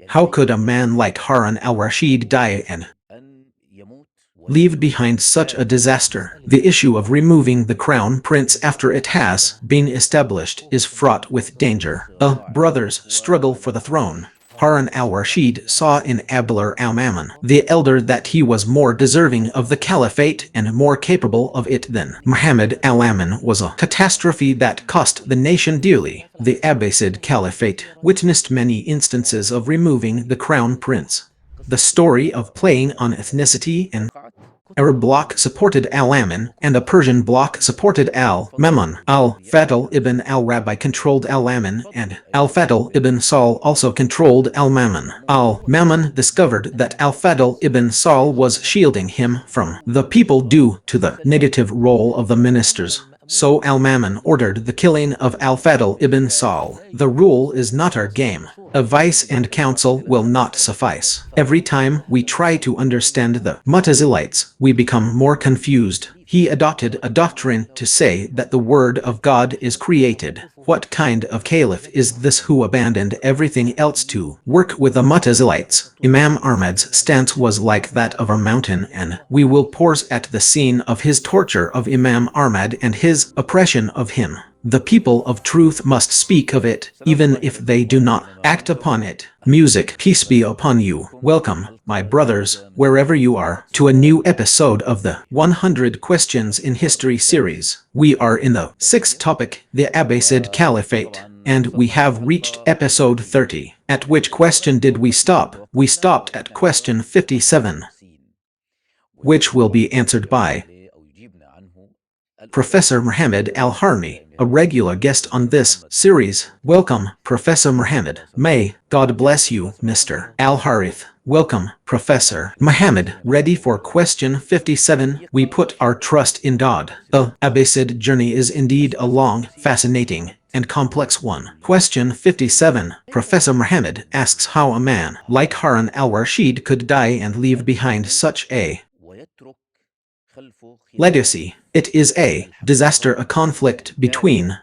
How could a man like Harun al-Rashid die and leave behind such a disaster? The issue of removing the crown prince after it has been established is fraught with danger. A brother's struggle for the throne. Harun al-Rashid saw in Abdullah al-Mamun, the elder, that he was more deserving of the caliphate and more capable of it than Muhammad al-Amin was a catastrophe that cost the nation dearly. The Abbasid Caliphate witnessed many instances of removing the crown prince. The story of playing on ethnicity and Arab bloc supported al-Amin, and a Persian bloc supported al-Mamun. Al-Fadl ibn al-Rabi controlled al-Amin, and al-Fadl ibn Saul also controlled al-Mamun. Al-Mamun discovered that al-Fadl ibn Saul was shielding him from the people due to the negative role of the ministers. So al-Mamun ordered the killing of al-Fadl ibn Saul. The rule is not our game. Advice and counsel will not suffice. Every time we try to understand the Mu'tazilites, we become more confused. He adopted a doctrine to say that the word of God is created. What kind of caliph is this who abandoned everything else to work with the Mu'tazilites? Imam Ahmad's stance was like that of a mountain, and we will pause at the scene of his torture of Imam Ahmad and his oppression of him. The people of truth must speak of it, even if they do not act upon it. Music, peace be upon you. Welcome, my brothers, wherever you are, to a new episode of the 100 Questions in History series. We are in the sixth topic, the Abbasid Caliphate, and we have reached episode 30. At which question did we stop? We stopped at question 57, which will be answered by Professor Muhammad Al-Harni, a regular guest on this series. Welcome, Professor Muhammad. May God bless you, Mr. Al-Harith. Welcome, Professor Muhammad. Ready for question 57? We put our trust in God. The Abbasid journey is indeed a long, fascinating, and complex one. Question 57. Professor Muhammad asks how a man like Harun al-Rashid could die and leave behind such a legacy. It is a disaster, a conflict between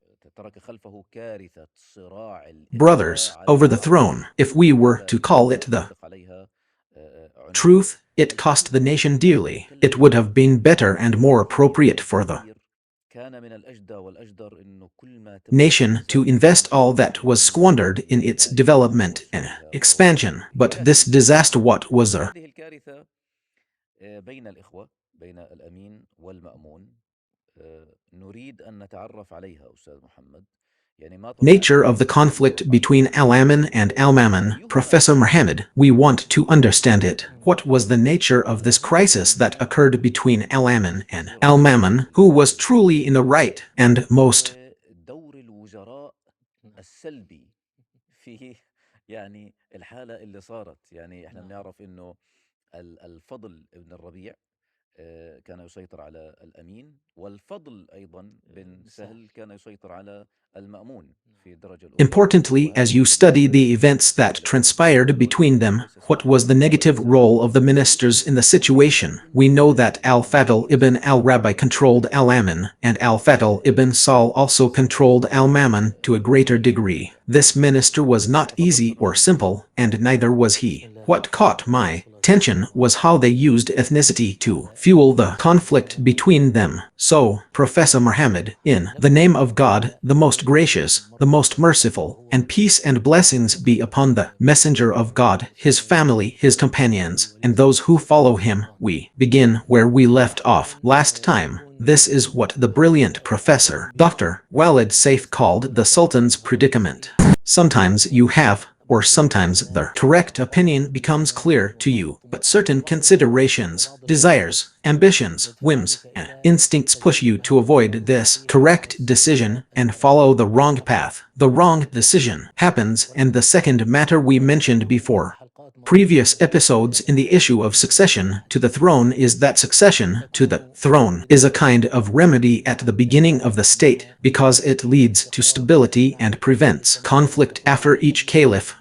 brothers over the throne. If we were to call it the truth, it cost the nation dearly. It would have been better and more appropriate for the nation to invest all that was squandered in its development and expansion. But this disaster, what was the بين الأمين والمأمون نريد أن نتعرف عليها أستاذ محمد nature of the conflict between al-Amin and al-Mamun? Professor Muhammad, we want to understand it. What was the nature of this crisis that occurred between al-Amin and al-Mamun? Who was truly in the right and most دور الوزراء السلبي في الحالة اللي صارت احنا بنعرف إنه الفضل ابن الربيع كان يسيطر على الأمين والفضل أيضا بن سهل كان يسيطر على المأمون في الدرجة الأولى. Importantly, as you study the events that transpired between them, what was the negative role of the ministers in the situation? We know that al-Fadl ibn al-Rabi controlled al-Amin, and al-Fadl ibn Saul also controlled al-Mamun to a greater degree. This minister was not easy or simple, and neither was he. What caught my attention was how they used ethnicity to fuel the conflict between them. So, Professor Muhammad, in the name of God, the most gracious, the most merciful, and peace and blessings be upon the messenger of God, his family, his companions, and those who follow him, we begin where we left off last time. This is what the brilliant Professor Dr. Walid Saif called the Sultan's predicament. Sometimes you have, or sometimes the correct opinion becomes clear to you, but certain considerations, desires, ambitions, whims, and instincts push you to avoid this correct decision and follow the wrong path. The wrong decision happens, and the second matter we mentioned before previous episodes in the issue of succession to the throne is that succession to the throne is a kind of remedy at the beginning of the state because it leads to stability and prevents conflict after each caliph.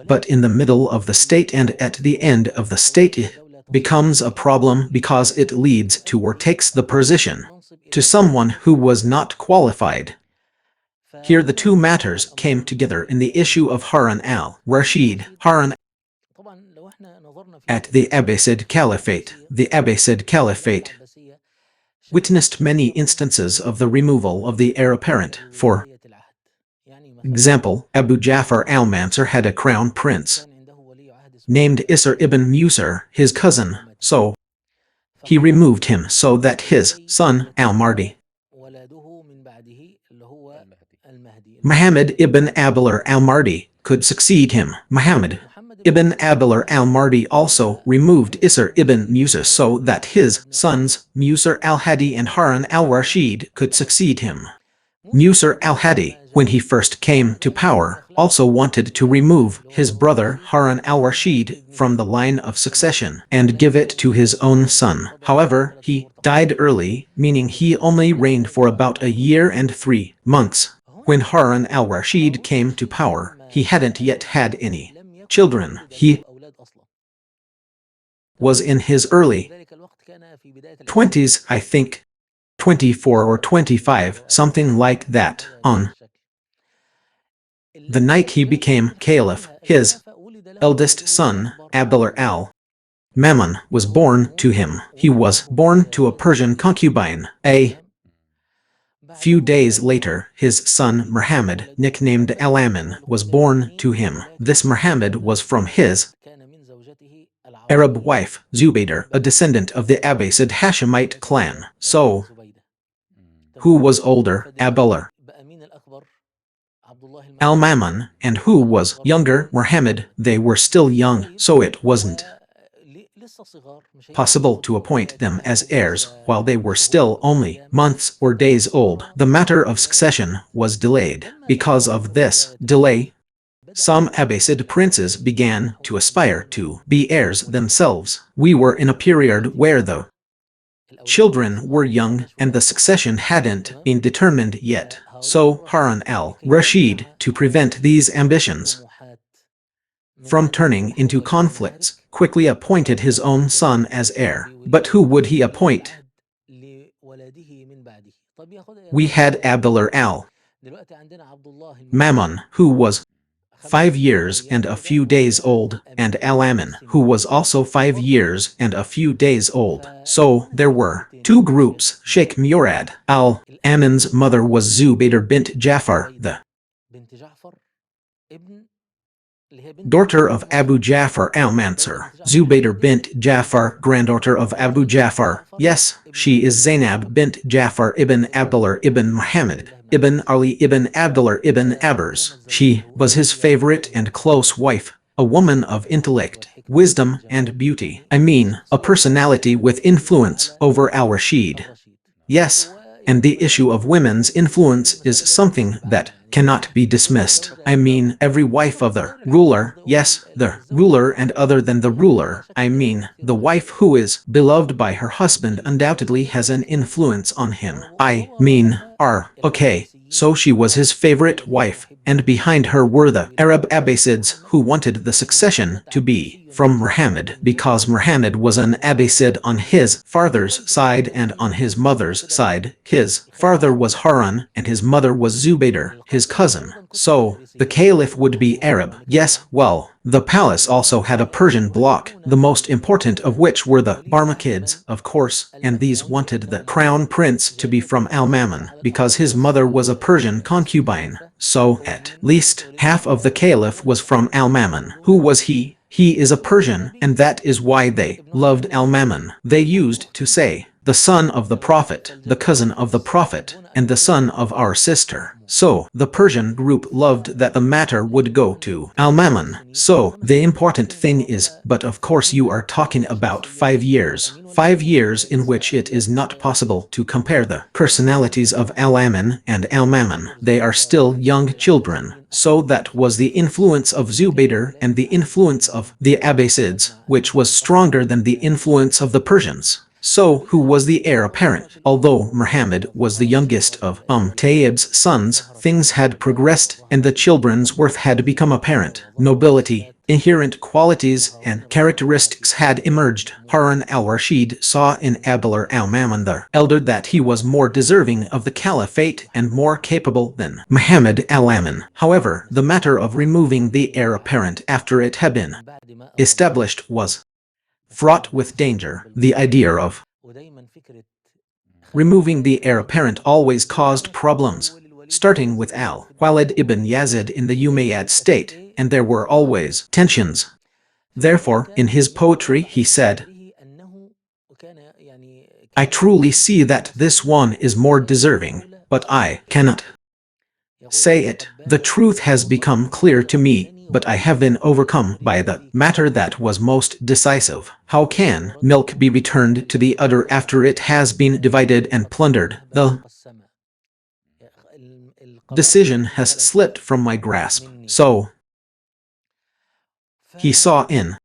But in the middle of the state and at the end of the state it becomes a problem because it leads to or takes the position to someone who was not qualified. Here the two matters came together in the issue of Harun al-Rashid. Harun at the Abbasid Caliphate. The Abbasid Caliphate witnessed many instances of the removal of the heir apparent. For example, Abu Ja'far al-Mansur had a crown prince named Isr ibn Musar, his cousin, so he removed him so that his son, al-Mahdi, Muhammad ibn Abdullah al-Mahdi, could succeed him. Muhammad ibn Abdullah al-Mahdi also removed Isr ibn Musa so that his sons, Musar al-Hadi and Harun al-Rashid, could succeed him. Musar al-Hadi, when he first came to power, also wanted to remove his brother Harun al-Rashid from the line of succession and give it to his own son. However, he died early, meaning he only reigned for about a year and 3 months. When Harun al-Rashid came to power, he hadn't yet had any children. He was in his early 20s, I think, 24 or 25, something like that. On the night he became caliph, his eldest son, Abdullah al-Mamun, was born to him. He was born to a Persian concubine. A few days later, his son Muhammad, nicknamed Al-Amin, was born to him. This Muhammad was from his Arab wife, Zubaydah, a descendant of the Abbasid Hashemite clan. So, who was older, Abdullah al-Mamun, and who was younger, Muhammad? They were still young, so it wasn't possible to appoint them as heirs while they were still only months or days old. The matter of succession was delayed. Because of this delay, some Abbasid princes began to aspire to be heirs themselves. We were in a period where the children were young and the succession hadn't been determined yet. So Harun al-Rashid, to prevent these ambitions from turning into conflicts, quickly appointed his own son as heir. But who would he appoint? We had Abdullah al-Mamun, who was 5 years and a few days old, and Al-Amin, who was also 5 years and a few days old. So there were 2 groups. Sheikh Murad al-Amin's mother was Zubaydah bint Ja'far, the daughter of Abu Ja'far al-Mansur. Zubaydah bint Ja'far, granddaughter of Abu Ja'far. Yes, she is Zainab bint Ja'far ibn Abdullah ibn Muhammad ibn Ali ibn Abdullah ibn Abers. She was his favorite and close wife, a woman of intellect, wisdom, and beauty. I mean, a personality with influence over al-Rashid. Yes, and the issue of women's influence is something that cannot be dismissed. I mean, every wife of the ruler, yes, the ruler, and other than the ruler, I mean, the wife who is beloved by her husband undoubtedly has an influence on him. I mean, okay, so she was his favorite wife, and behind her were the Arab Abbasids who wanted the succession to be from Muhammad, because Muhammad was an Abbasid on his father's side and on his mother's side. His father was Harun and his mother was Zubaydah, his cousin. So, the caliph would be Arab. Yes, well, the palace also had a Persian bloc, the most important of which were the Barmakids, of course, and these wanted the crown prince to be from Al-Mamun, because his mother was a Persian concubine. So, at least half of the caliph was from Al-Mamun. Who was he? He is a Persian, and that is why they loved Al-Mamun. They used to say, the son of the Prophet, the cousin of the Prophet, and the son of our sister. So, the Persian group loved that the matter would go to Al-Mamun. So, the important thing is, but of course you are talking about 5 years. 5 years in which it is not possible to compare the personalities of Al-Amin and Al-Mamun. They are still young children. So that was the influence of Zubaydah and the influence of the Abbasids, which was stronger than the influence of the Persians. So, who was the heir apparent? Although Muhammad was the youngest of Tayyib's sons, things had progressed and the children's worth had become apparent. Nobility, Inherent qualities and characteristics had emerged. Harun al-Rashid saw in Abdullah al-Mamun the elder that he was more deserving of the caliphate and more capable than Muhammad al-Amin. However, the matter of removing the heir apparent after it had been established was fraught with danger. The idea of removing the heir apparent always caused problems, starting with al-Walid ibn Yazid in the Umayyad state, and there were always tensions. Therefore, in his poetry he said, I truly see that this one is more deserving, but I cannot say it. The truth has become clear to me, but I have been overcome by the matter that was most decisive. How can milk be returned to the udder after it has been divided and plundered? The decision has slipped from my grasp. So he saw in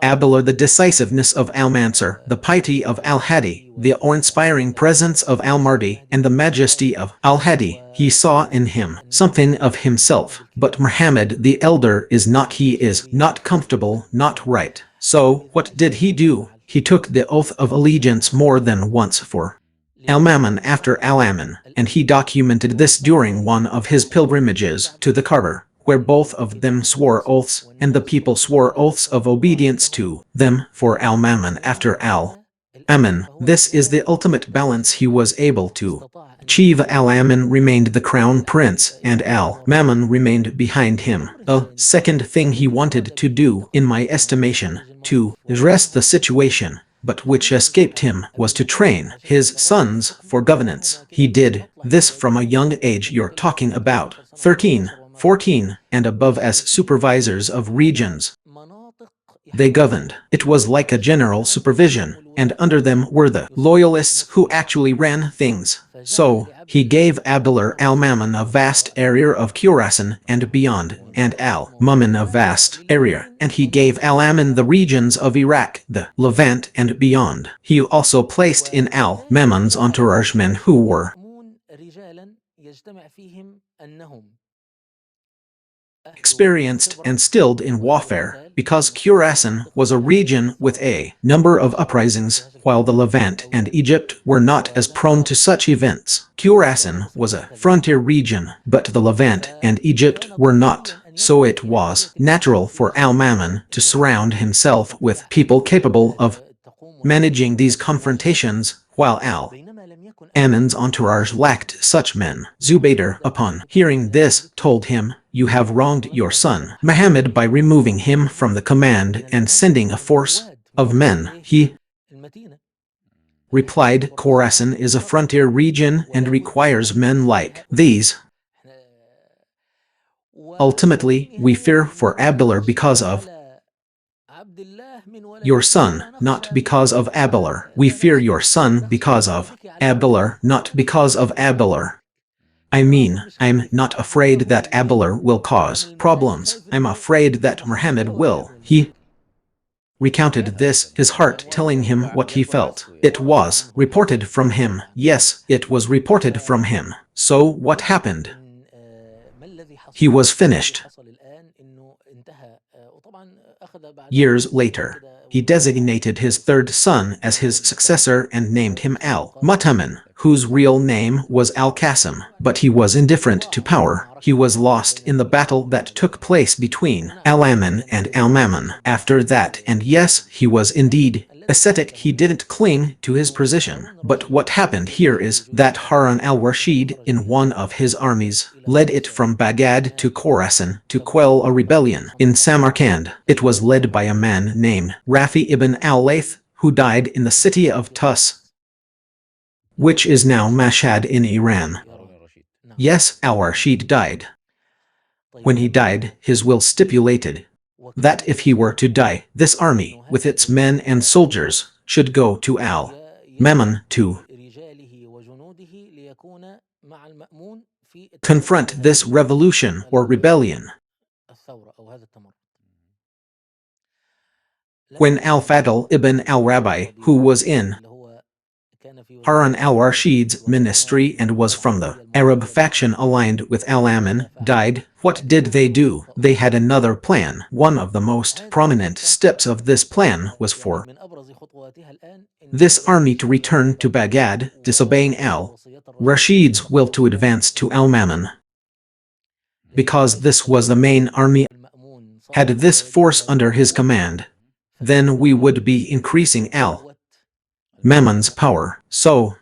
Abdullah the decisiveness of al-Mansur, the piety of al-Hadi, the awe-inspiring presence of al-Mardi, and the majesty of al-Hadi. He saw in him something of himself. But Muhammad the elder is not, he is not comfortable, not right. So what did he do? He took the oath of allegiance more than once for al-Mamun after al-Amin, and he documented this during one of his pilgrimages to the Kaaba, where both of them swore oaths, and the people swore oaths of obedience to them for al-Mamun after al-Amin. This is the ultimate balance he was able to achieve. Al-Amin remained the crown prince, and al-Mamun remained behind him. A second thing he wanted to do, in my estimation, to address the situation, but which escaped him, was to train his sons for governance. He did this from a young age. You're talking about 13, 14, and above as supervisors of regions. They governed. It was like a general supervision, and under them were the loyalists who actually ran things. So, he gave Abdullah al-Mamun a vast area of Khurasan and beyond, and al-Mamun a vast area, and he gave al-Amin the regions of Iraq, the Levant and beyond. He also placed in al-Mamun's entourage men who were experienced and skilled in warfare, because Khurasan was a region with a number of uprisings, while the Levant and Egypt were not as prone to such events. Khurasan was a frontier region, but the Levant and Egypt were not. So it was natural for al-Mamun to surround himself with people capable of managing these confrontations, while al-Amin's entourage lacked such men. Zubaydah, upon hearing this, told him, you have wronged your son Muhammad by removing him from the command and sending a force of men. He replied, Khorasan is a frontier region and requires men like these. Ultimately, we fear for Abdullah because of your son, not because of Abdullah. We fear your son because of Abdullah, not because of Abdullah. I mean, I'm not afraid that Abdullah will cause problems. I'm afraid that Muhammad will. He recounted this, his heart telling him what he felt. It was reported from him. Yes, it was reported from him. So what happened? He was finished. Years later, he designated his third son as his successor and named him al-Mu'tamin, whose real name was al-Qasim. But he was indifferent to power. He was lost in the battle that took place between al-Amin and al-Mamun. After that, and yes, he was indeed ascetic, he didn't cling to his position. But what happened here is that Harun al-Rashid, in one of his armies, led it from Baghdad to Khorasan to quell a rebellion in Samarkand. It was led by a man named Rafi ibn al-Layth, who died in the city of Tus, which is now Mashhad in Iran. Yes, al-Rashid died. When he died, his will stipulated that if he were to die, this army, with its men and soldiers, should go to al-Mamun to confront this revolution or rebellion. When al-Fadl ibn al-Rabi, who was in Harun al-Rashid's ministry and was from the Arab faction aligned with al-Amin, died. What did they do? They had another plan. One of the most prominent steps of this plan was for this army to return to Baghdad, disobeying al-Rashid's will to advance to al-Mamun. Because this was the main army had this force under his command, then we would be increasing al-Mamun's power. So,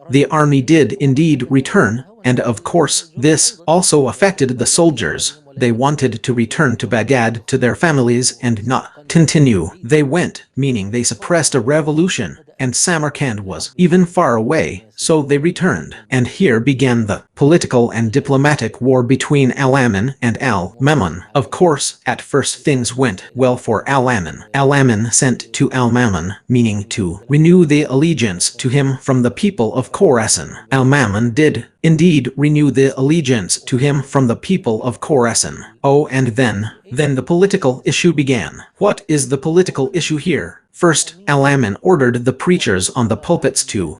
the army did indeed return, and of course, this also affected the soldiers. They wanted to return to Baghdad to their families and not continue. They went, meaning they suppressed a revolution, and Samarkand was even far away, so they returned. And here began the political and diplomatic war between al-Amin and al-Mamun. Of course, at first things went well for al-Amin. Al-Amin sent to al-Mamun, meaning to renew the allegiance to him from the people of Khorasan. Al-Mamun did indeed renew the allegiance to him from the people of Khorasan. Oh, and then the political issue began. What is the political issue here? First, al-Amin ordered the preachers on the pulpits to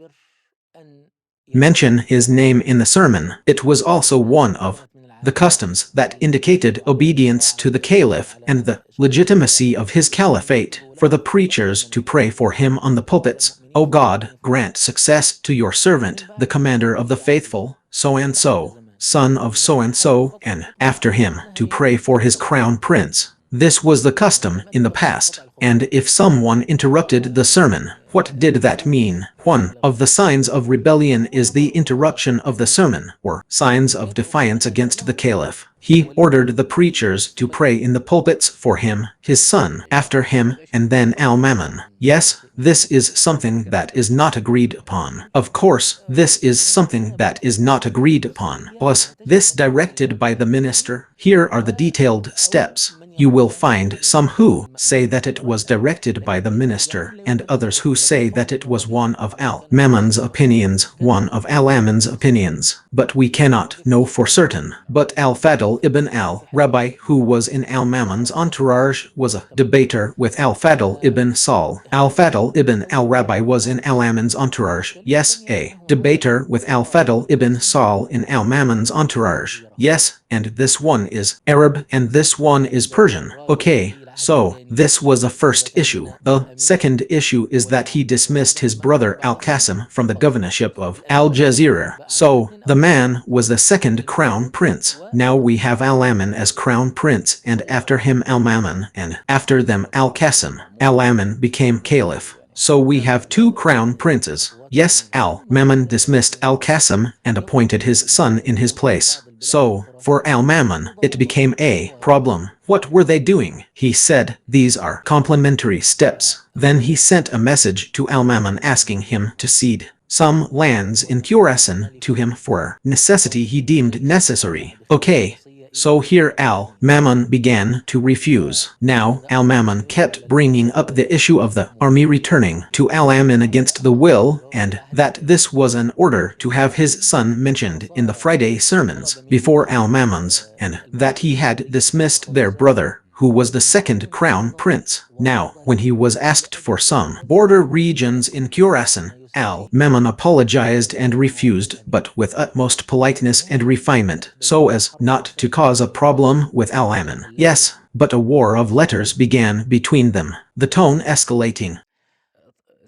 mention his name in the sermon. It was also one of the customs that indicated obedience to the caliph and the legitimacy of his caliphate, for the preachers to pray for him on the pulpits. O God, grant success to your servant, the commander of the faithful, so-and-so, son of so-and-so, and after him, to pray for his crown prince. This was the custom in the past, and if someone interrupted the sermon, what did that mean? One of the signs of rebellion is the interruption of the sermon, or signs of defiance against the caliph. He ordered the preachers to pray in the pulpits for him, his son, after him, and then al-Mamun. Yes, this is something that is not agreed upon. Of course, this is something that is not agreed upon. Plus, this directed by the minister. Here are the detailed steps. You will find some who say that it was directed by the minister, and others who say that it was one of al-Mamun's opinions, one of al-Amin's opinions. But we cannot know for certain. But al-Fadl ibn al-Rabi, who was in al-Mamun's entourage, was a debater with al-Fadl ibn Saul. Al-Fadl ibn al-Rabi was in al-Amin's entourage. Yes, a debater with al-Fadl ibn Saul in al-Mamun's entourage. Yes, and this one is Arab and this one is Persian. Okay, so this was the first issue. The second issue is that he dismissed his brother al-Qasim from the governorship of Al-Jazeera. So the man was the second crown prince. Now we have al-Amin as crown prince, and after him al-Mamun, and after them al-Qasim. Al-Amin became caliph. So we have two crown princes. Yes, al-Mamun dismissed al-Qasim and appointed his son in his place. So, for al-Mamun, it became a problem. What were they doing? He said, these are complementary steps. Then he sent a message to al-Mamun asking him to cede some lands in Khorasan to him for necessity he deemed necessary. Okay. So here al-Mamun began to refuse. Now, al-Mamun kept bringing up the issue of the army returning to al-Amin against the will, and that this was an order to have his son mentioned in the Friday sermons before al-Mamun's, and that he had dismissed their brother, who was the second crown prince. Now, when he was asked for some border regions in Khorasan, al-Mamun apologized and refused, but with utmost politeness and refinement, so as not to cause a problem with al-Amin. Yes, but a war of letters began between them, the tone escalating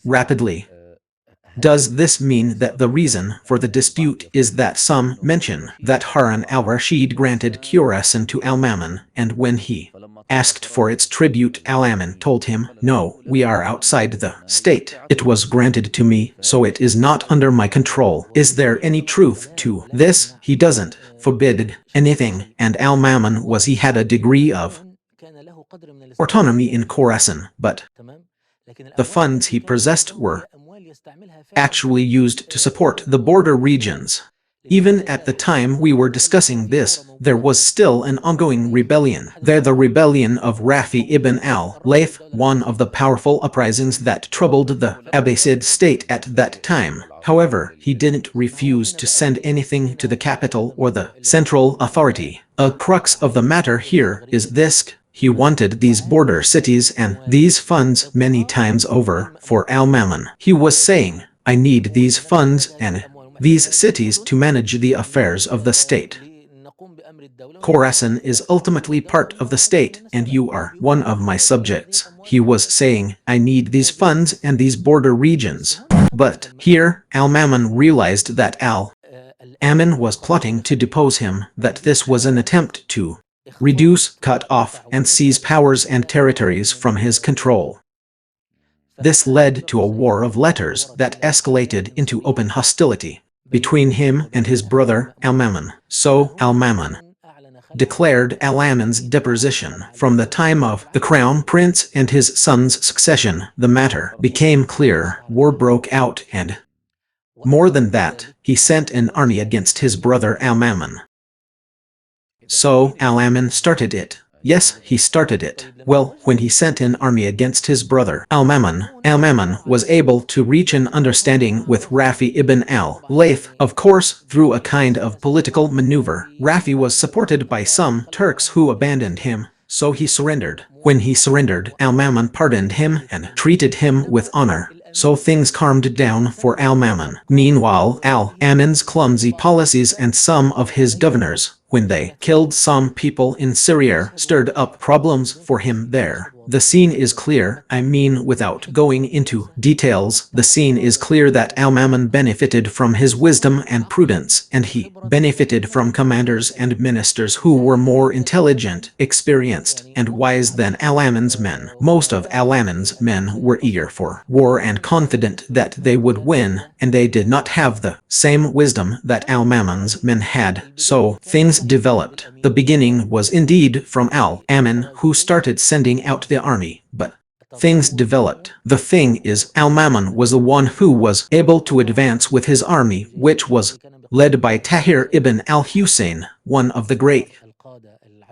rapidly. Does this mean that the reason for the dispute is that some mention that Harun al-Rashid granted Khorasan to al-Mamun, and when he asked for its tribute, al-Amin told him, no, we are outside the state. It was granted to me, so it is not under my control. Is there any truth to this? He doesn't forbid anything, and al-Mamun he had a degree of autonomy in Khorasan, but the funds he possessed were actually used to support the border regions. Even at the time we were discussing this, there was still an ongoing rebellion. The rebellion of Rafi ibn al-Layth, one of the powerful uprisings that troubled the Abbasid state at that time. However, he didn't refuse to send anything to the capital or the central authority. A crux of the matter here is this. He wanted these border cities and these funds many times over for al-Mamun. He was saying, I need these funds and these cities to manage the affairs of the state. Khorasan is ultimately part of the state, and you are one of my subjects. He was saying, I need these funds and these border regions. But here, al-Mamun realized that al-Amin was plotting to depose him, that this was an attempt to reduce, cut off, and seize powers and territories from his control. This led to a war of letters that escalated into open hostility between him and his brother al-Mamun. So al-Mamun declared al-Amin's deposition. From the time of the crown prince and his son's succession, the matter became clear. War broke out, and more than that, he sent an army against his brother al-Mamun. So al-Amin started it. Yes, he started it. Well, when he sent an army against his brother al-Mamun was able to reach an understanding with Rafi ibn al-Layth, of course, through a kind of political maneuver. Rafi was supported by some Turks who abandoned him, so he surrendered. When he surrendered, al-Mamun pardoned him and treated him with honor. So things calmed down for al-Mamun. Meanwhile, al-Amin's clumsy policies and some of his governors, when they killed some people in Syria, stirred up problems for him there. The scene is clear, I mean without going into details, the scene is clear that al-Mamun benefited from his wisdom and prudence, and he benefited from commanders and ministers who were more intelligent, experienced, and wise than al-Amin's men. Most of al-Amin's men were eager for war and confident that they would win, and they did not have the same wisdom that al-Mamun's men had, so things developed. The beginning was indeed from al-Amin, who started sending out the army, but things developed. The thing is, al-Mamun was the one who was able to advance with his army, which was led by Tahir ibn al-Hussein, one of the great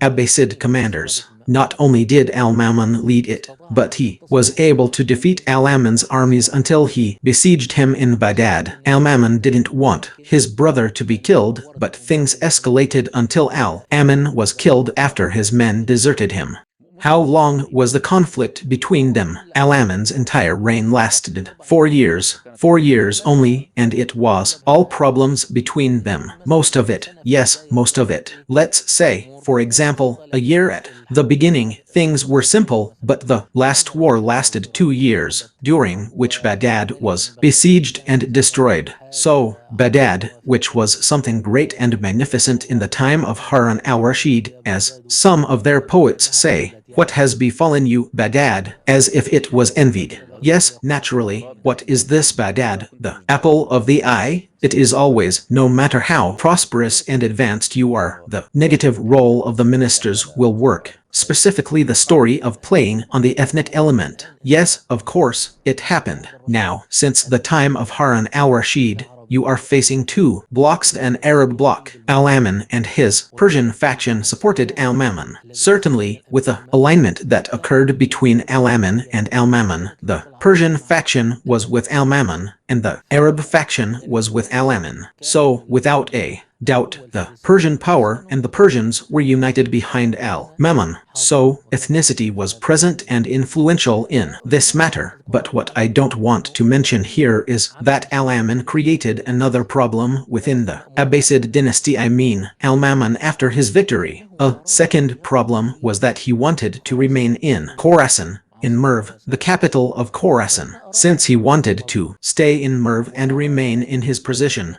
Abbasid commanders. Not only did al-Mamun lead it, but he was able to defeat al-Amin's armies until he besieged him in Baghdad. Al-Mamun didn't want his brother to be killed, but things escalated until al-Amin was killed after his men deserted him. How long was the conflict between them? Al-Amin's entire reign lasted 4 years. 4 years only, and it was all problems between them. Most of it, yes, most of it. Let's say, for example, a year at the beginning, things were simple, but the last war lasted 2 years, during which Baghdad was besieged and destroyed. So, Baghdad, which was something great and magnificent in the time of Harun al-Rashid, as some of their poets say, what has befallen you, Baghdad, as if it was envied. Yes, naturally, what is this Baghdad, the apple of the eye? It is always, no matter how prosperous and advanced you are, the negative role of the ministers will work. Specifically the story of playing on the ethnic element. Yes, of course, it happened. Now, since the time of Harun al-Rashid, you are facing two blocks, an Arab bloc. Al-Amin and his Persian faction supported al-Mamun. Certainly, with the alignment that occurred between al-Amin and al-Mamun, the Persian faction was with al-Mamun, and the Arab faction was with al-Amin. So, without a doubt, the Persian power and the Persians were united behind al-Mamun. So, ethnicity was present and influential in this matter. But what I don't want to mention here is that al-Amin created another problem within the Abbasid dynasty, I mean, al-Mamun after his victory. A second problem was that he wanted to remain in Khorasan, in Merv, the capital of Khorasan. Since he wanted to stay in Merv and remain in his position,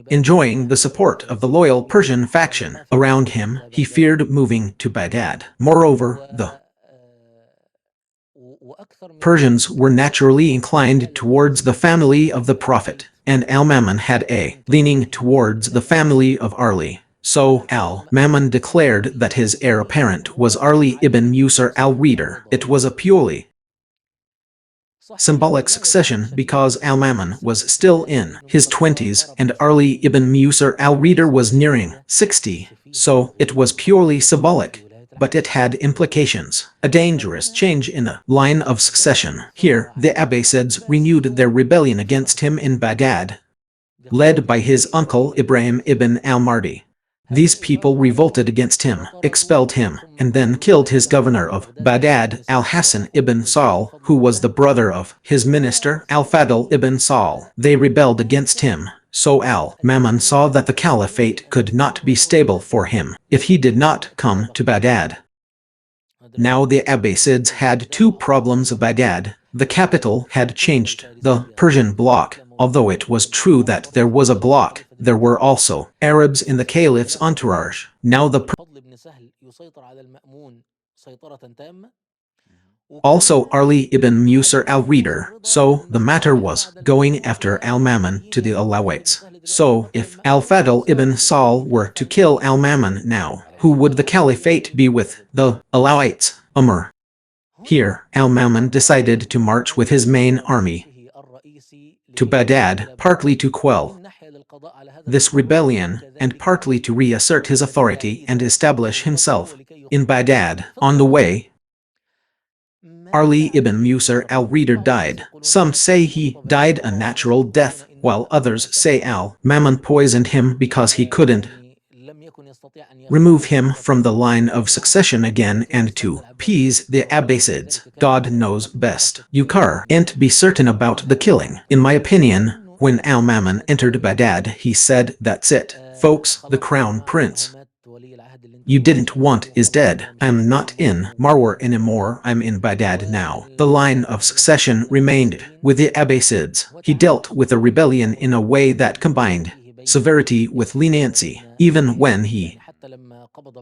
enjoying the support of the loyal Persian faction around him, he feared moving to Baghdad. Moreover, the Persians were naturally inclined towards the family of the Prophet, and al-Mamun had a leaning towards the family of Ali. So al-Mamun declared that his heir apparent was Ali ibn Musar al-Reader. It was a purely symbolic succession because al-Mamun was still in his 20s and Ali ibn Musar al-Reader was nearing 60, so it was purely symbolic. But it had implications, a dangerous change in the line of succession. Here, the Abbasids renewed their rebellion against him in Baghdad, led by his uncle Ibrahim ibn al-Mahdi. These people revolted against him, expelled him, and then killed his governor of Baghdad, al-Hasan ibn Saul, who was the brother of his minister al-Fadl ibn Saul. They rebelled against him. So al-Mamun saw that the caliphate could not be stable for him if he did not come to Baghdad. Now the Abbasids had two problems of Baghdad. The capital had changed, the Persian bloc. Although it was true that there was a bloc, there were also Arabs in the caliph's entourage. Now the also Ali ibn Musar al-Reader. So the matter was going after al-Mamun to the Alawites. So if al-Fadl ibn Saul were to kill al-Mamun now, who would the caliphate be with? The Alawites, Umar. Here, al-Mamun decided to march with his main army to Baghdad, partly to quell this rebellion, and partly to reassert his authority and establish himself in Baghdad. On the way, Ali ibn Musar al-Reader died. Some say he died a natural death, while others say al-Mamun poisoned him because he couldn't remove him from the line of succession again and to appease the Abbasids. God knows best. You can't be certain about the killing. In my opinion, when al-Mamun entered Baghdad, he said, "That's it, folks, the crown prince you didn't want is dead. I'm not in Marwar anymore, I'm in Baghdad now." The line of succession remained with the Abbasids. He dealt with the rebellion in a way that combined severity with leniency. Even when he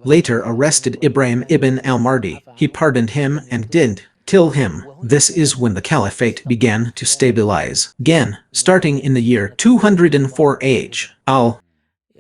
later arrested Ibrahim ibn al-Mahdi, he pardoned him and didn't kill him. This is when the caliphate began to stabilize. Again, starting in the year 204 H.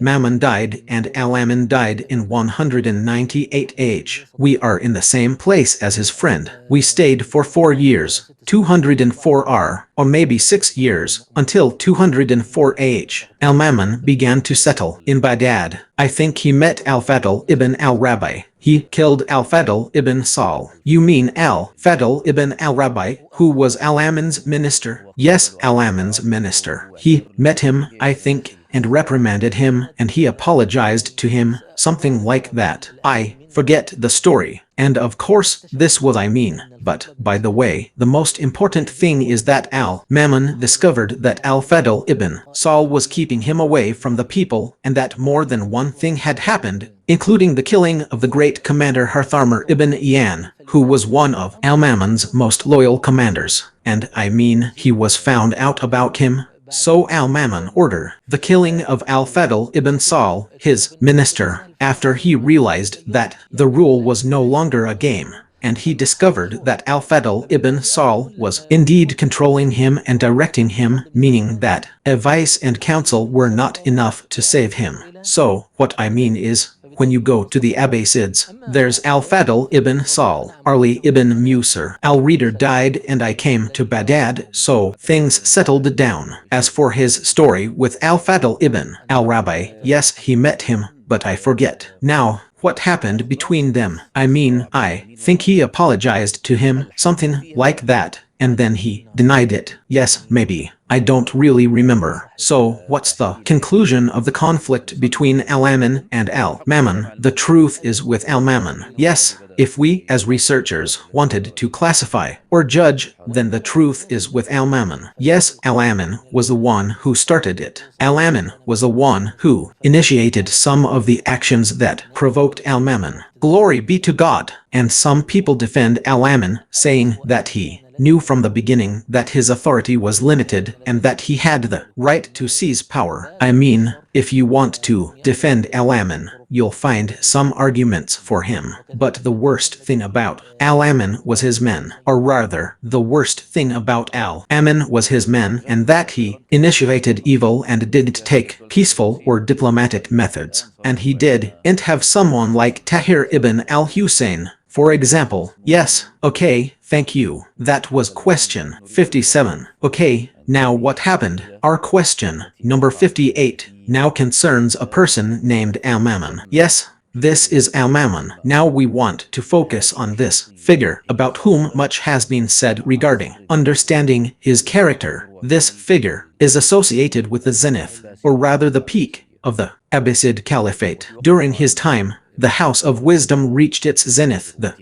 Mamun died and al-Amin died in 198 H. We are in the same place as his friend. We stayed for 4 years, 204 R, or maybe 6 years, until 204 H. Al-Mamun began to settle in Baghdad. I think he met al-Fadl ibn al-Rabi. He killed al-Fadl ibn Saul. You mean al-Fadl ibn al-Rabi, who was al-Amin's minister? Yes, al-Amin's minister. He met him, I think, and reprimanded him, and he apologized to him, something like that. I forget the story. And of course, this was I mean. But, by the way, the most important thing is that al-Mamun discovered that al-Fadl ibn Saul was keeping him away from the people, and that more than one thing had happened, including the killing of the great commander Harthamar ibn Iyan, who was one of al-Mamun's most loyal commanders. And I mean, he was found out about him. So al-Mamun ordered the killing of al-Fadl ibn Saul, his minister, after he realized that the rule was no longer a game, and he discovered that al-Fadl ibn Saul was indeed controlling him and directing him, meaning that advice and counsel were not enough to save him. So, what I mean is, when you go to the Abbasids, there's al-Fadl ibn Saul. Ali ibn Musar al-Reader died and I came to Baghdad, so things settled down. As for his story with al-Fadl ibn al-Rabi, yes, he met him, but I forget. Now, what happened between them? I mean, I think he apologized to him, something like that, and then he denied it. Yes, maybe. I don't really remember. So, what's the conclusion of the conflict between al-Amin and al-Mamun? The truth is with al-Mamun. Yes, if we, as researchers, wanted to classify or judge, then the truth is with al-Mamun. Yes, al-Amin was the one who started it. Al-Amin was the one who initiated some of the actions that provoked al-Mamun. Glory be to God. And some people defend al-Amin, saying that he knew from the beginning that his authority was limited and that he had the right to seize power. I mean, if you want to defend al-Amin, you'll find some arguments for him. But the worst thing about al-Amin was his men, or rather, the worst thing about al-Amin was his men, and that he initiated evil and didn't take peaceful or diplomatic methods. And he didn't have someone like Tahir ibn al-Hussein, for example. Yes, okay, thank you. That was question 57. Okay, now what happened? Our question, number 58, now concerns a person named al-Mamun. Yes, this is al-Mamun. Now we want to focus on this figure about whom much has been said regarding understanding his character. This figure is associated with the zenith, or rather the peak, of the Abbasid Caliphate. During his time, the House of Wisdom reached its zenith. The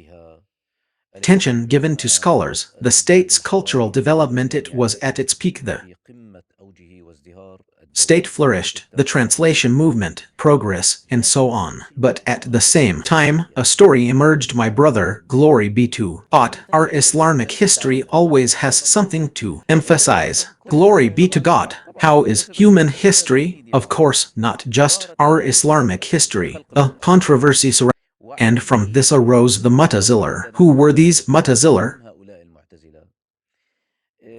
attention given to scholars, the state's cultural development, it was at its peak. The state flourished, the translation movement, progress, and so on. But at the same time, a story emerged. My brother, glory be to God, our Islamic history always has something to emphasize. Glory be to God. How is human history? Of course, not just our Islamic history. A controversy surrounding, and from this arose the Mu'tazilah. Who were these Mu'tazilah?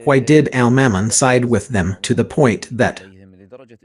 Why did al-Mamun side with them to the point that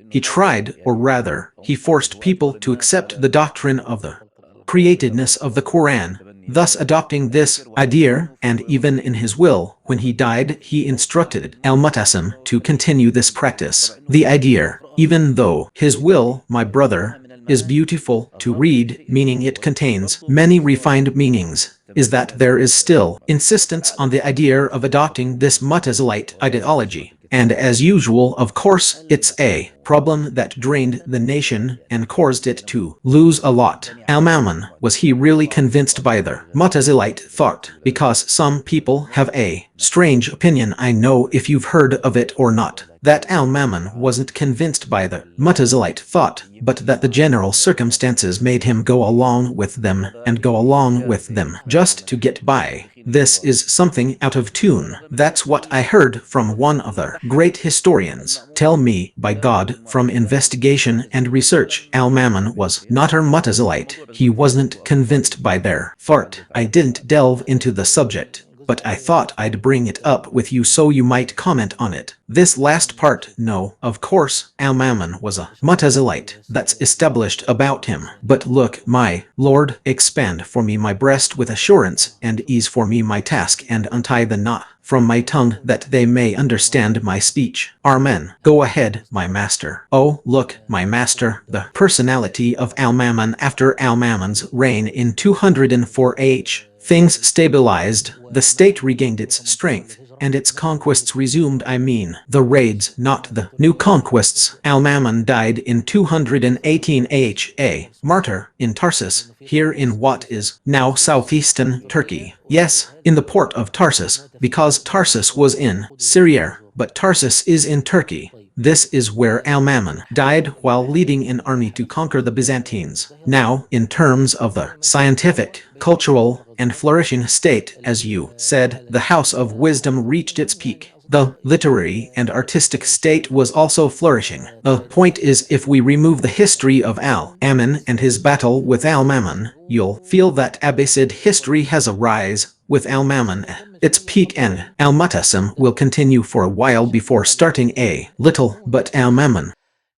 he tried, or rather, he forced people to accept the doctrine of the createdness of the Quran, thus adopting this idea, and even in his will, when he died, he instructed al-Mu'tasim to continue this practice. The idea, even though his will, my brother, is beautiful to read, meaning it contains many refined meanings, is that there is still insistence on the idea of adopting this Mu'tazilite ideology. And as usual, of course, it's a problem that drained the nation and caused it to lose a lot. Al-Mamun, was he really convinced by the Mu'tazilite thought? Because some people have a strange opinion, I know if you've heard of it or not, that al-Mamun wasn't convinced by the Mu'tazilite thought, but that the general circumstances made him go along with them and go along with them just to get by. This is something out of tune. That's what I heard from one of the great historians. Tell me, by God, from investigation and research, al-Mamun was not a Mu'tazilite. He wasn't convinced by their thought. I didn't delve into the subject, but I thought I'd bring it up with you so you might comment on it. This last part, no, of course, al-Mamun was a Mu'tazilite. That's established about him. But look, my Lord, expand for me my breast with assurance, and ease for me my task, and untie the knot from my tongue, that they may understand my speech. Amen. Go ahead, my master. Oh, look, my master, the personality of al-Mamun. After al-Mamun's reign in 204 AH, things stabilized, the state regained its strength, and its conquests resumed. I mean, the raids, not the new conquests. Al-Mamun died in 218 AH, a martyr, in Tarsus, here in what is now southeastern Turkey. Yes, in the port of Tarsus, because Tarsus was in Syria, but Tarsus is in Turkey. This is where al-Mamun died while leading an army to conquer the Byzantines. Now, in terms of the scientific, cultural, and flourishing state, as you said, the House of Wisdom reached its peak. The literary and artistic state was also flourishing. The point is, if we remove the history of al-Mamun and his battle with al-Mamun, you'll feel that Abbasid history has a rise with al-Mamun at its peak, and al-Mu'tasim will continue for a while before starting a little. But al-Mamun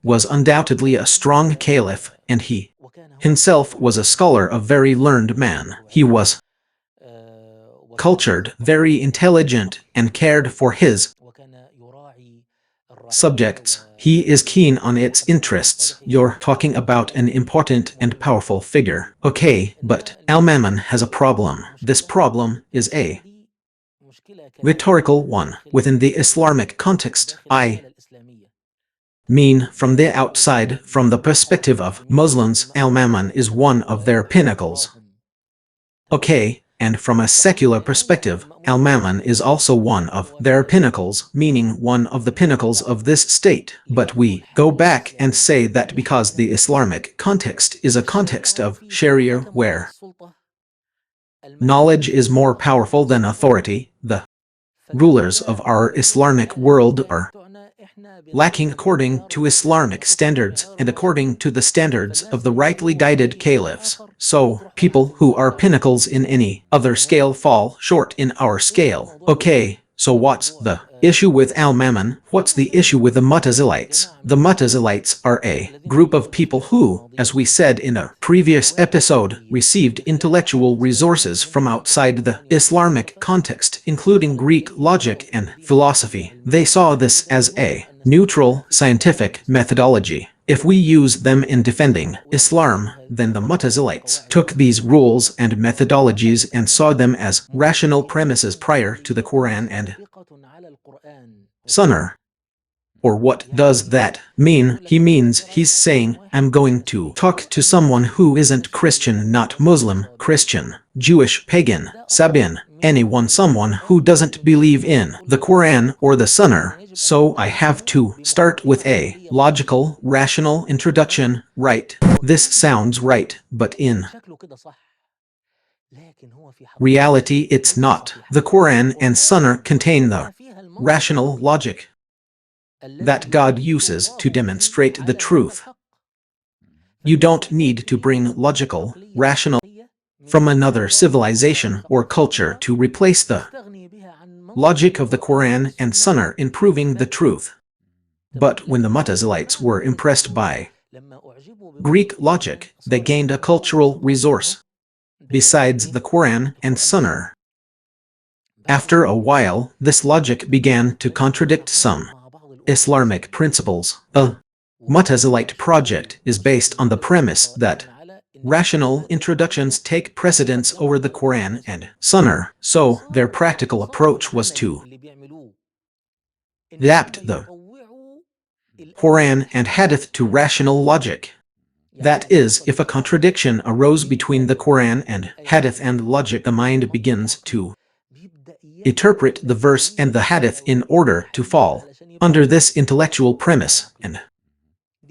was undoubtedly a strong caliph, and he himself was a scholar, a very learned man. He was cultured, very intelligent, and cared for his subjects. He is keen on its interests. You're talking about an important and powerful figure. Okay, but al-Mamun has a problem. This problem is a rhetorical one. Within the Islamic context, I mean, from the outside, from the perspective of Muslims, al-Mamun is one of their pinnacles. Okay, and from a secular perspective, al-Mamun is also one of their pinnacles, meaning one of the pinnacles of this state. But we go back and say that because the Islamic context is a context of Sharia where knowledge is more powerful than authority, the rulers of our Islamic world are lacking according to Islamic standards and according to the standards of the rightly guided caliphs. So, people who are pinnacles in any other scale fall short in our scale. Okay, so what's the issue with al-Mamun? What's the issue with the Mu'tazilites? The Mu'tazilites are a group of people who, as we said in a previous episode, received intellectual resources from outside the Islamic context, including Greek logic and philosophy. They saw this as a neutral, scientific methodology. If we use them in defending Islam, then the Mu'tazilites took these rules and methodologies and saw them as rational premises prior to the Quran and Sunnah. Or what does that mean? He means he's saying, I'm going to talk to someone who isn't Christian, not Muslim, Christian, Jewish, pagan, Sabin, anyone, someone who doesn't believe in the Quran or the Sunnah. So I have to start with a logical, rational introduction, right? This sounds right, but in reality it's not. The Quran and Sunnah contain the rational logic that God uses to demonstrate the truth. You don't need to bring logical, rational from another civilization or culture to replace the logic of the Quran and Sunnah in proving the truth. But when the Mu'tazilites were impressed by Greek logic, they gained a cultural resource besides the Quran and Sunnah. After a while, this logic began to contradict some Islamic principles. A Mu'tazilite project is based on the premise that rational introductions take precedence over the Quran and Sunnah, so their practical approach was to adapt the Quran and Hadith to rational logic. That is, if a contradiction arose between the Quran and Hadith and logic, the mind begins to interpret the verse and the Hadith in order to fall under this intellectual premise, and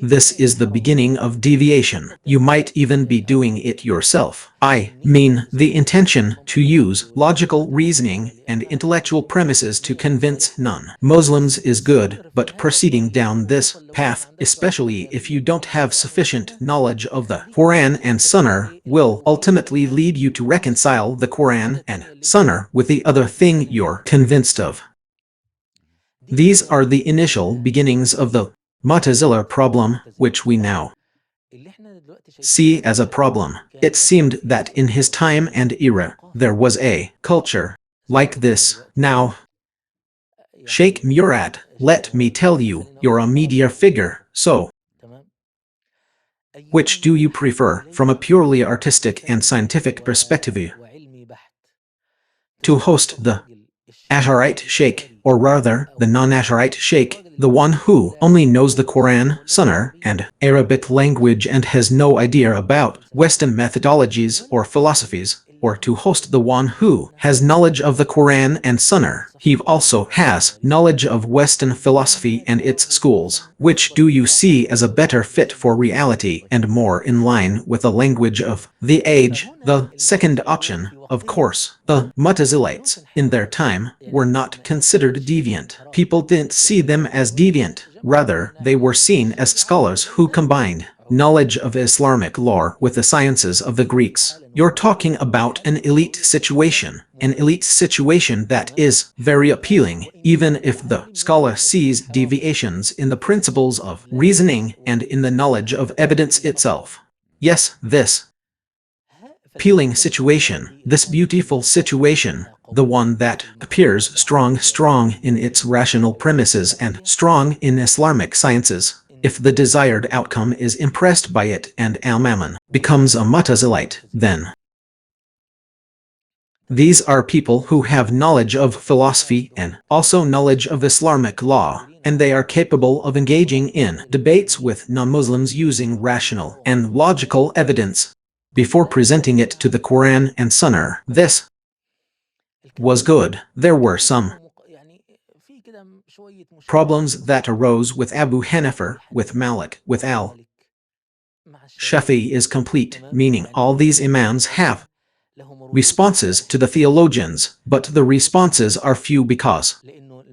this is the beginning of deviation. You might even be doing it yourself. I mean, the intention to use logical reasoning and intellectual premises to convince non-Muslims is good, but proceeding down this path, especially if you don't have sufficient knowledge of the Quran and Sunnah, will ultimately lead you to reconcile the Quran and Sunnah with the other thing you're convinced of. These are the initial beginnings of the Mu'tazila problem, which we now see as a problem. It seemed that in his time and era, there was a culture like this. Now, Sheikh Murad, let me tell you, you're a media figure, so which do you prefer from a purely artistic and scientific perspective? To host the Asharite Sheikh, or rather, the non-Asharite Sheikh, the one who only knows the Quran, Sunnah, and Arabic language and has no idea about Western methodologies or philosophies, or to host the one who has knowledge of the Quran and Sunnah. He also has knowledge of Western philosophy and its schools. Which do you see as a better fit for reality and more in line with the language of the age? The second option, of course. The Mu'tazilites, in their time, were not considered deviant. People didn't see them as deviant. Rather, they were seen as scholars who combined knowledge of Islamic lore with the sciences of the Greeks. You're talking about an elite situation that is very appealing, even if the scholar sees deviations in the principles of reasoning and in the knowledge of evidence itself. Yes, this appealing situation, this beautiful situation, the one that appears strong in its rational premises and strong in Islamic sciences, if the desired outcome is impressed by it and al-Mamun becomes a Mu'tazilite, then these are people who have knowledge of philosophy and also knowledge of Islamic law, and they are capable of engaging in debates with non-Muslims using rational and logical evidence before presenting it to the Quran and Sunnah. This was good. There were some problems that arose with Abu Hanifa, with Malik, with al-Shafi'i is complete, meaning all these imams have responses to the theologians, but the responses are few because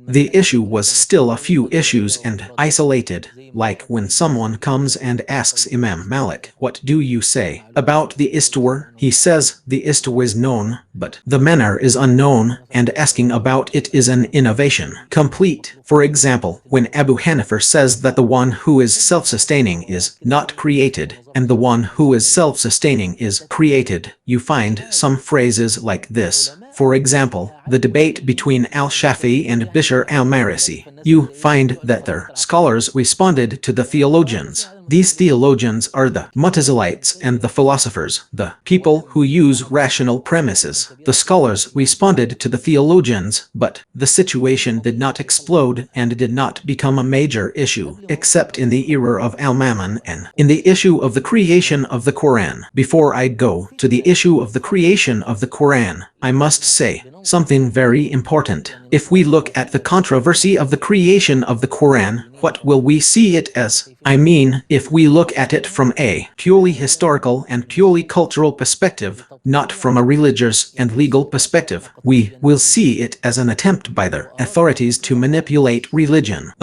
the issue was still a few issues and isolated, like when someone comes and asks Imam Malik, what do you say about the istiwa? He says, the istiwa is known, but the manner is unknown, and asking about it is an innovation. Complete. For example, when Abu Hanifa says that the one who is self-sustaining is not created, and the one who is self-sustaining is created, you find some phrases like this. For example, the debate between al-Shafi'i and Bishr al-Marisi. You find that their scholars responded to the theologians These theologians are the Mu'tazilites and the philosophers, the people who use rational premises. The scholars responded to the theologians, but the situation did not explode and did not become a major issue, except in the era of al-Mamun and in the issue of the creation of the Quran. Before I go to the issue of the creation of the Quran, I must say something very important. If we look at the controversy of the creation of the Quran, what will we see it as? I mean, if we look at it from a purely historical and purely cultural perspective, not from a religious and legal perspective, we will see it as an attempt by the authorities to manipulate religion.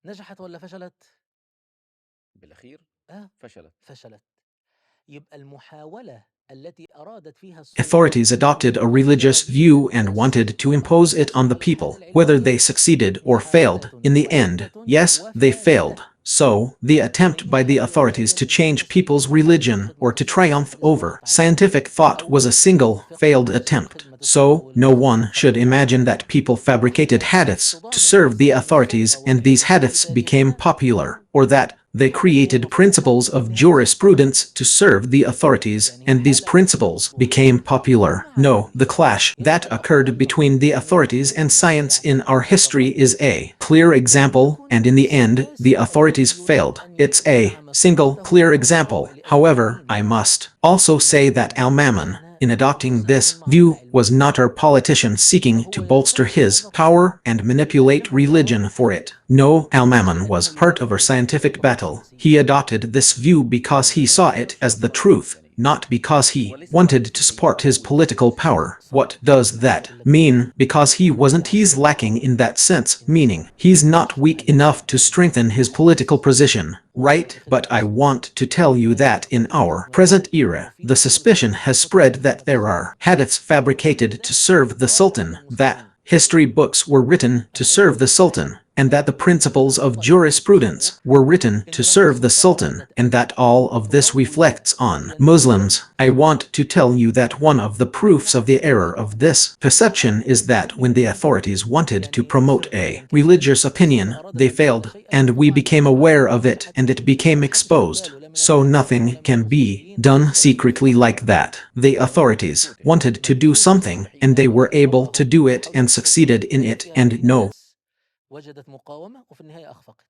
نجحت ولا فشلت؟ بالأخير فشلت. فشلت. يبقى المحاولة التي أرادت فيها Authorities adopted a religious view and wanted to impose it on the people. Whether they succeeded or failed, in the end, yes, they failed. So, the attempt by the authorities to change people's religion or to triumph over scientific thought was a single, failed attempt. So, no one should imagine that people fabricated hadiths to serve the authorities and these hadiths became popular, or that they created principles of jurisprudence to serve the authorities, and these principles became popular. No, the clash that occurred between the authorities and science in our history is a clear example, and in the end, the authorities failed. It's a single, clear example. However, I must also say that al-Mamun, in adopting this view, was not our politician seeking to bolster his power and manipulate religion for it. No, al-Mamun was part of our scientific battle. He adopted this view because he saw it as the truth, not because he wanted to support his political power. What does that mean? Because he's lacking in that sense, meaning he's not weak enough to strengthen his political position, right? But I want to tell you that in our present era, the suspicion has spread that there are hadiths fabricated to serve the Sultan, that history books were written to serve the Sultan, and that the principles of jurisprudence were written to serve the Sultan, and that all of this reflects on Muslims. I want to tell you that one of the proofs of the error of this perception is that when the authorities wanted to promote a religious opinion, they failed, and we became aware of it, and it became exposed. So nothing can be done secretly like that. The authorities wanted to do something, and they were able to do it and succeeded in it, and no وجدت مقاومة وفي النهاية أخفقت.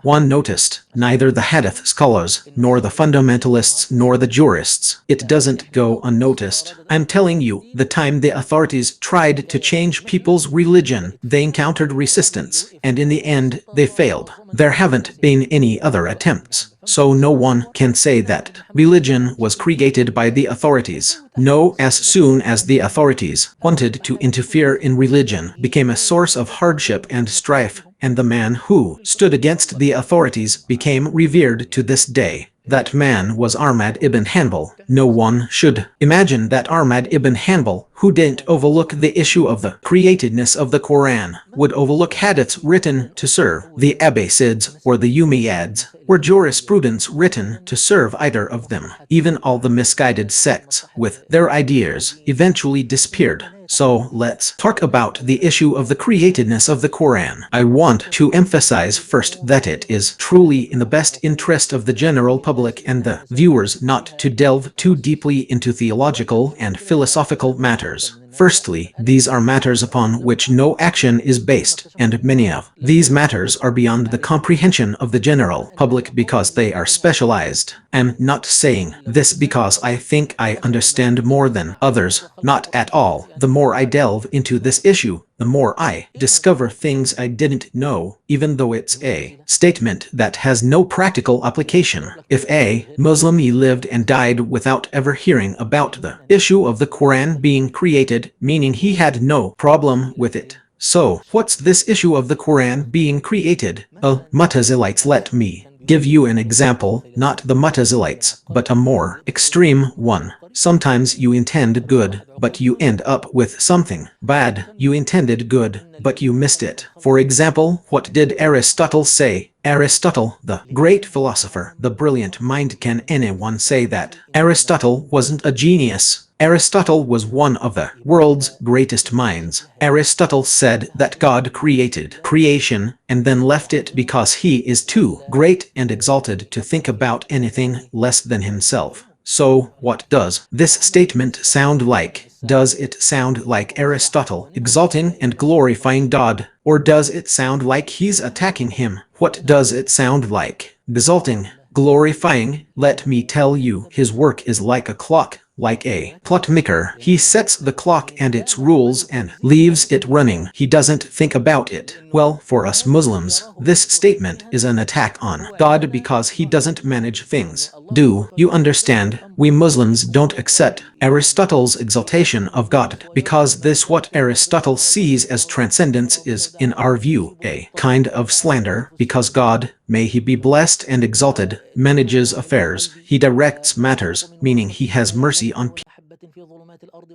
one noticed, neither the hadith scholars, nor the fundamentalists, nor the jurists. It doesn't go unnoticed. I'm telling you, the time the authorities tried to change people's religion, they encountered resistance, and in the end, they failed. There haven't been any other attempts. So no one can say that religion was created by the authorities. No, as soon as the authorities wanted to interfere in religion, became a source of hardship and strife, and the man who stood against the authorities became revered to this day. That man was Ahmad ibn Hanbal. No one should imagine that Ahmad ibn Hanbal, who didn't overlook the issue of the createdness of the Quran, would overlook hadiths written to serve the Abbasids or the Umayyads, or jurisprudence written to serve either of them. Even all the misguided sects, with their ideas, eventually disappeared. So let's talk about the issue of the createdness of the Quran. I want to emphasize first that it is truly in the best interest of the general public and the viewers not to delve too deeply into theological and philosophical matters. Firstly, these are matters upon which no action is based, and many of these matters are beyond the comprehension of the general public because they are specialized. I'm not saying this because I think I understand more than others, not at all. The more I delve into this issue, the more I discover things I didn't know, even though it's a statement that has no practical application. If a Muslim lived and died without ever hearing about the issue of the Quran being created, meaning he had no problem with it. So, what's this issue of the Quran being created? Mu'tazilites. Let me give you an example, not the Mu'tazilites, but a more extreme one. Sometimes you intend good, but you end up with something bad. You intended good, but you missed it. For example, what did Aristotle say? Aristotle, the great philosopher, the brilliant mind. Can anyone say that Aristotle wasn't a genius? Aristotle was one of the world's greatest minds. Aristotle said that God created creation and then left it because he is too great and exalted to think about anything less than himself. So, what does this statement sound like? Does it sound like Aristotle exalting and glorifying God, or does it sound like he's attacking him? What does it sound like? Exalting, glorifying? Let me tell you, his work is like a clock, like a clockmaker. He sets the clock and its rules and leaves it running. He doesn't think about it. Well, for us Muslims, this statement is an attack on God because he doesn't manage things. Do you understand? We Muslims don't accept Aristotle's exaltation of God because this what Aristotle sees as transcendence is, in our view, a kind of slander, because God, may he be blessed and exalted, manages affairs. He directs matters, meaning he has mercy on people,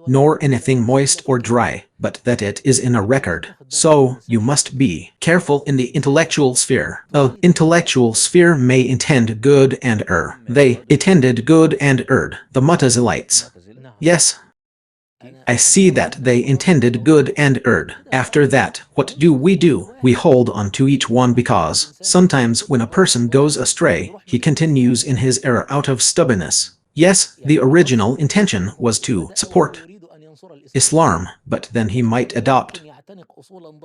nor anything moist or dry, but that it is in a record. So, you must be careful in the intellectual sphere. The intellectual sphere may intend good and err. They intended good and erred. The Mu'tazilites. Yes, I see that they intended good and erred. After that, what do? We hold on to each one because sometimes when a person goes astray, he continues in his error out of stubbornness. Yes, the original intention was to support Islam, but then he might adopt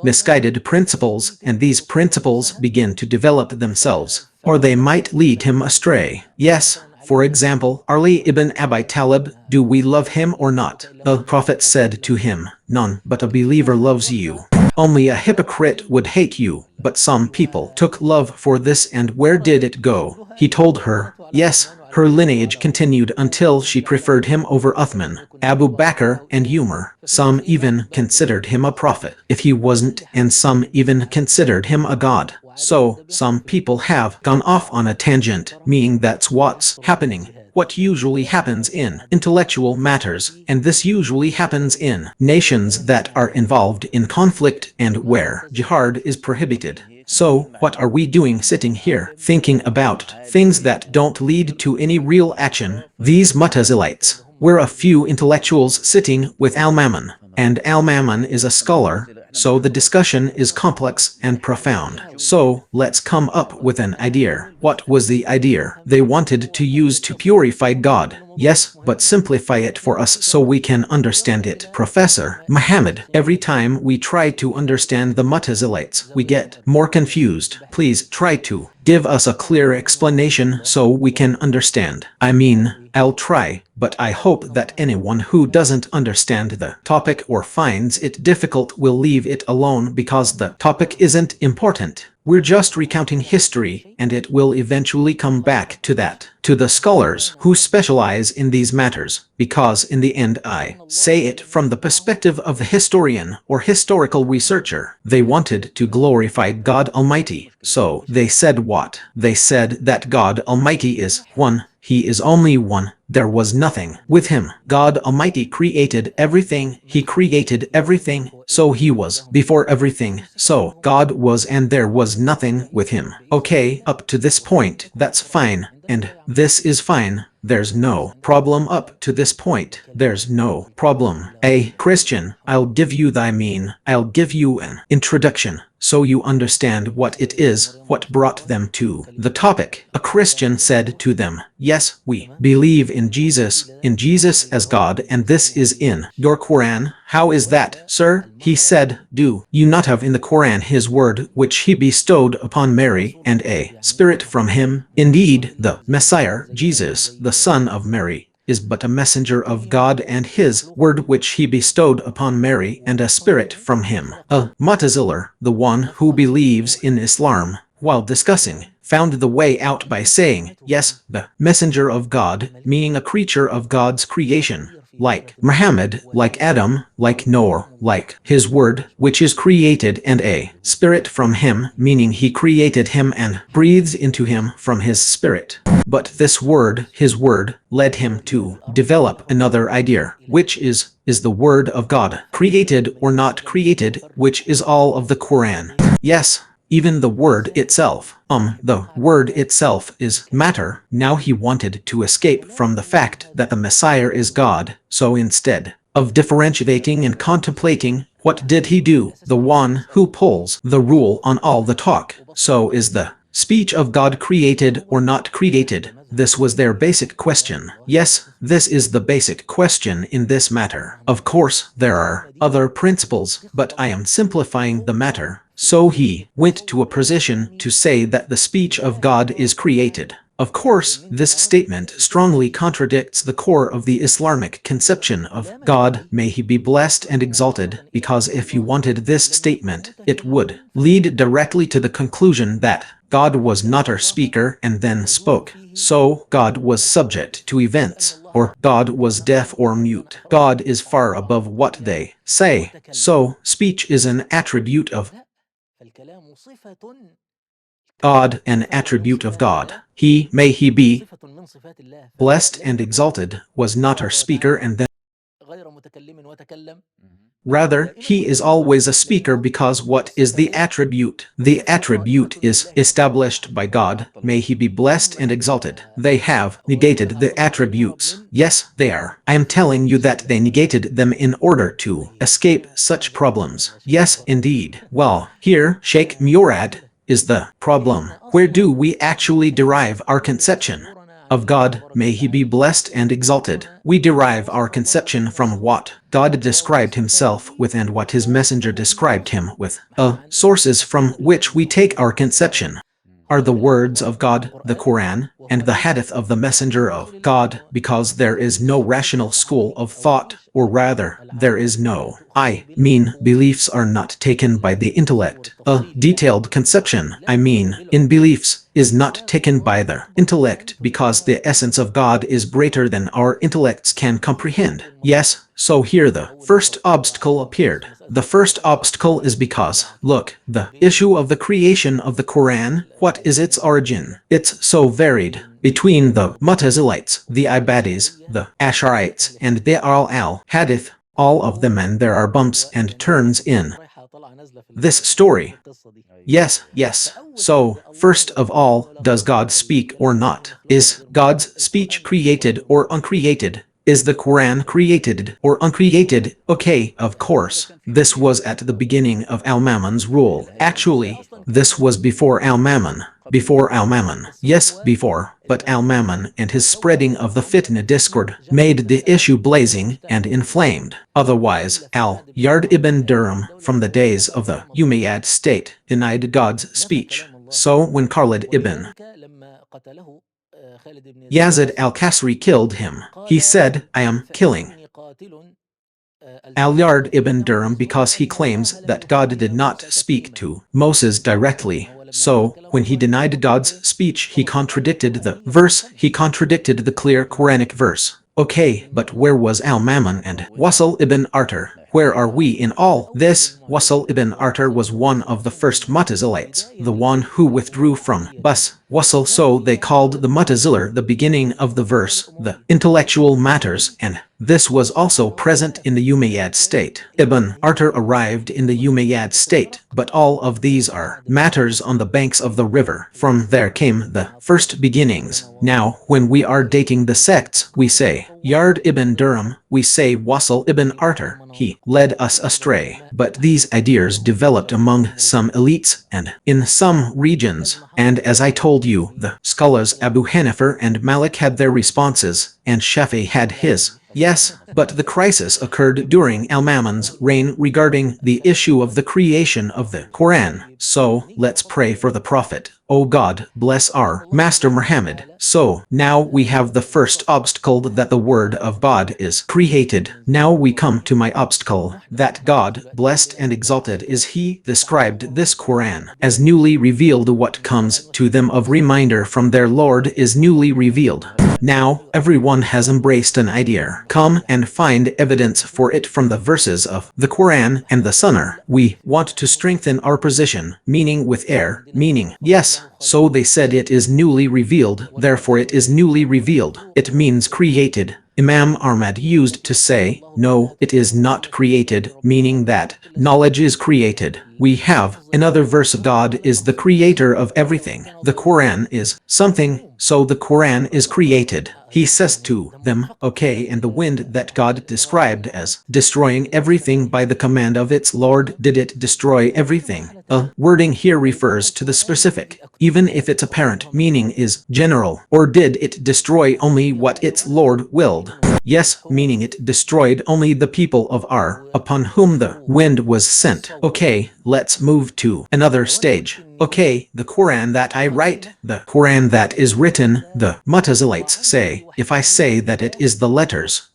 misguided principles, and these principles begin to develop themselves, or they might lead him astray. Yes, for example, Ali ibn Abi Talib, do we love him or not? The Prophet said to him, none but a believer loves you. Only a hypocrite would hate you. But some people took love for this, and where did it go? He told her, yes, her lineage continued until she preferred him over Uthman, Abu Bakr, and Umar. Some even considered him a prophet if he wasn't, and some even considered him a god. So, some people have gone off on a tangent, meaning that's what's happening. What usually happens in intellectual matters, and this usually happens in nations that are involved in conflict and where jihad is prohibited. So, what are we doing sitting here, thinking about things that don't lead to any real action? These Mu'tazilites were a few intellectuals sitting with Al-Mamun, and Al-Mamun is a scholar, so the discussion is complex and profound. So, let's come up with an idea. What was the idea they wanted to use to purify God? Yes, but simplify it for us so we can understand it. Professor Muhammad, every time we try to understand the Mu'tazilites, we get more confused. Please try to give us a clear explanation so we can understand. I mean, I'll try, but I hope that anyone who doesn't understand the topic or finds it difficult will leave it alone because the topic isn't important. We're just recounting history, and it will eventually come back to that, to the scholars who specialize in these matters, because in the end I say it from the perspective of the historian or historical researcher. They wanted to glorify God Almighty. So they said what? They said that God Almighty is one. He is only one. There was nothing with him. God Almighty created everything. He created everything. So he was before everything. So God was, and there was nothing with him. Okay, up to this point, that's fine. And this is fine. There's no problem up to this point. There's no problem. A Christian, I'll give you I'll give you an introduction so you understand what it is, what brought them to the topic. A Christian said to them, yes, we believe in Jesus as God, and this is in your Quran. How is that, sir? He said, do you not have in the Quran his word which he bestowed upon Mary, and a spirit from him? Indeed, the Messiah, Jesus, the son of Mary, is but a messenger of God, and his word which he bestowed upon Mary, and a spirit from him. A Mu'taziler, the one who believes in Islam, while discussing, found the way out by saying, yes, the messenger of God, meaning a creature of God's creation, like Muhammad, like Adam, like Noah, like his word, which is created, and a spirit from him, meaning he created him and breathes into him from his spirit. But this word, his word, led him to develop another idea, which is the word of God, created or not created, which is all of the Quran. Yes, even the word itself, the word itself is matter. Now he wanted to escape from the fact that the Messiah is God, so instead of differentiating and contemplating, what did he do? The one who pulls the rule on all the talk. So is the speech of God created or not created? This was their basic question. Yes, this is the basic question in this matter. Of course, there are other principles, but I am simplifying the matter. So he went to a position to say that the speech of God is created. Of course, this statement strongly contradicts the core of the Islamic conception of God, may he be blessed and exalted, because if you wanted this statement, it would lead directly to the conclusion that God was not our speaker and then spoke. So, God was subject to events, or God was deaf or mute. God is far above what they say. So, speech is an attribute of God, an attribute of God. He, may he be blessed and exalted, was not our speaker and then rather, he is always a speaker because what is the attribute? The attribute is established by God. May he be blessed and exalted. They have negated the attributes. Yes, they are. I am telling you that they negated them in order to escape such problems. Yes, indeed. Well, here, Sheikh Murad is the problem. Where do we actually derive our conception of God, may he be blessed and exalted? We derive our conception from what God described himself with and what his messenger described him with. Sources from which we take our conception are the words of God, the Quran, and the hadith of the messenger of God, because there is no rational school of thought, or rather, there is no, beliefs are not taken by the intellect. A detailed conception, in beliefs, is not taken by the intellect because the essence of God is greater than our intellects can comprehend. Yes, so here the first obstacle appeared. The first obstacle is because, look, the issue of the creation of the Quran, what is its origin? It's so varied between the Mu'tazilites, the Ibadis, the Ash'arites, and the al-Hadith, all of them, and there are bumps and turns in this story. Yes, yes. So, first of all, does God speak or not? Is God's speech created or uncreated? Is the Quran created or uncreated? Okay, of course. This was at the beginning of Al-Mamun's rule. Actually, this was before Al-Mamun. Before Al-Mamun. Yes, before. But Al-Mamun and his spreading of the fitna discord made the issue blazing and inflamed. Otherwise, al-Yard ibn Durham, from the days of the Umayyad state, denied God's speech. So when Khalid ibn Yazid al-Kasri killed him, he said, I am killing al-Yard ibn Durham because he claims that God did not speak to Moses directly. So, when he denied God's speech, he contradicted the verse, he contradicted the clear Quranic verse. Okay, but where was Al-Mamun and Wasl ibn Artar? Where are we in all this? Wasl ibn Artar was one of the first Mu'tazilites, the one who withdrew from Wasl, so they called the Mu'tazilah the beginning of the verse, the intellectual matters, and this was also present in the Umayyad state. Ibn Artar arrived in the Umayyad state, but all of these are matters on the banks of the river. From there came the first beginnings. Now, when we are dating the sects, we say Yard ibn Durham, we say Wasl ibn Artar, he led us astray. But these ideas developed among some elites and in some regions, and as I told you, the scholars Abu Hanifa and Malik had their responses, and Shafi had his. Yes, but the crisis occurred during Al-Mamun's reign regarding the issue of the creation of the Quran. So, let's pray for the Prophet. O God, bless our Master Muhammad. So, now we have the first obstacle that the word of God is created. Now we come to my obstacle, that God, blessed and exalted is He, described this Quran as newly revealed. What comes to them of reminder from their Lord is newly revealed. Now, everyone has embraced an idea. Come and find evidence for it from the verses of the Quran and the Sunnah. We want to strengthen our position, meaning with air, meaning, yes, so they said it is newly revealed, therefore it is newly revealed. It means created. Imam Ahmad used to say, no, it is not created, meaning that knowledge is created. We have another verse, God is the creator of everything. The Quran is something, so the Quran is created. He says to them, okay, and the wind that God described as destroying everything by the command of its Lord, did it destroy everything? Wording here refers to the specific, even if its apparent meaning is general. Or did it destroy only what its Lord willed? Yes, meaning it destroyed only the people of Ar, upon whom the wind was sent. Okay, let's move to another stage. Okay, the Quran that I write, the Quran that is written, the Mutazilites say, if I say that it is the letters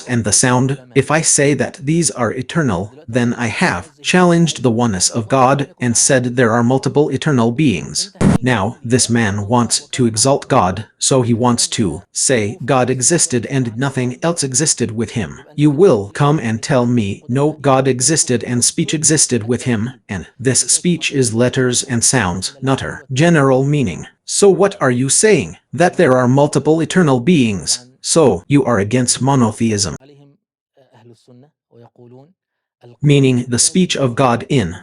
and the sound, if I say that these are eternal, then I have challenged the oneness of God and said there are multiple eternal beings. Now, this man wants to exalt God, so he wants to say God existed and nothing else existed with him. You will come and tell me, no, God existed and speech existed with him, and this speech is letters and sounds, not her general meaning. So what are you saying? That there are multiple eternal beings. So you are against monotheism, meaning the speech of God in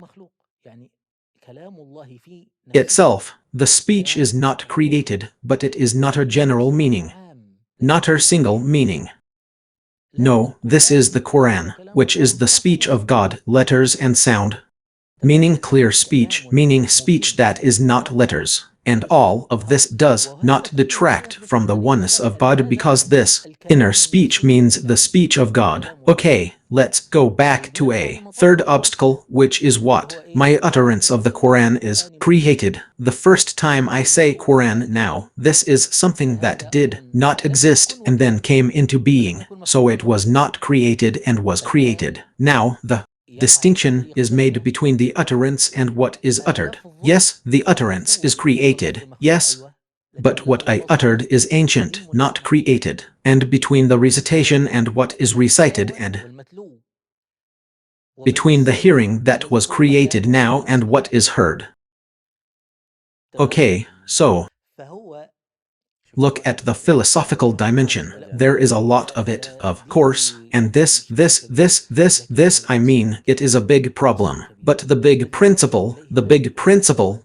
itself. The speech is not created, but it is not a general meaning, not a single meaning. No, this is the Quran, which is the speech of God, letters and sound. Meaning clear speech, meaning speech that is not letters. And all of this does not detract from the oneness of God, because this inner speech means the speech of God. Okay, let's go back to a third obstacle, which is what my utterance of the Quran is created. The first time I say Quran now, this is something that did not exist and then came into being. So it was not created and was created. Now, the distinction is made between the utterance and what is uttered. Yes, the utterance is created, yes, but what I uttered is ancient, not created. And between the recitation and what is recited, and between the hearing that was created now and what is heard. Okay, so look at the philosophical dimension. There is a lot of it, of course, and this, I mean, it is a big problem. But the big principle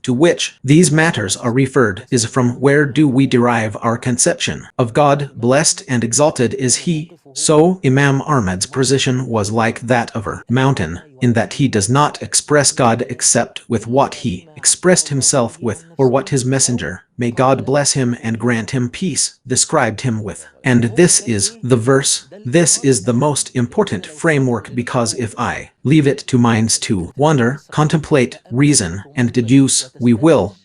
to which these matters are referred is from where do we derive our conception of God, blessed and exalted is He. So, Imam Ahmad's position was like that of a mountain, in that he does not express God except with what he expressed himself with, or what his messenger, may God bless him and grant him peace, described him with. And this is the verse. This is the most important framework, because if I leave it to minds to wonder, contemplate, reason, and deduce, we will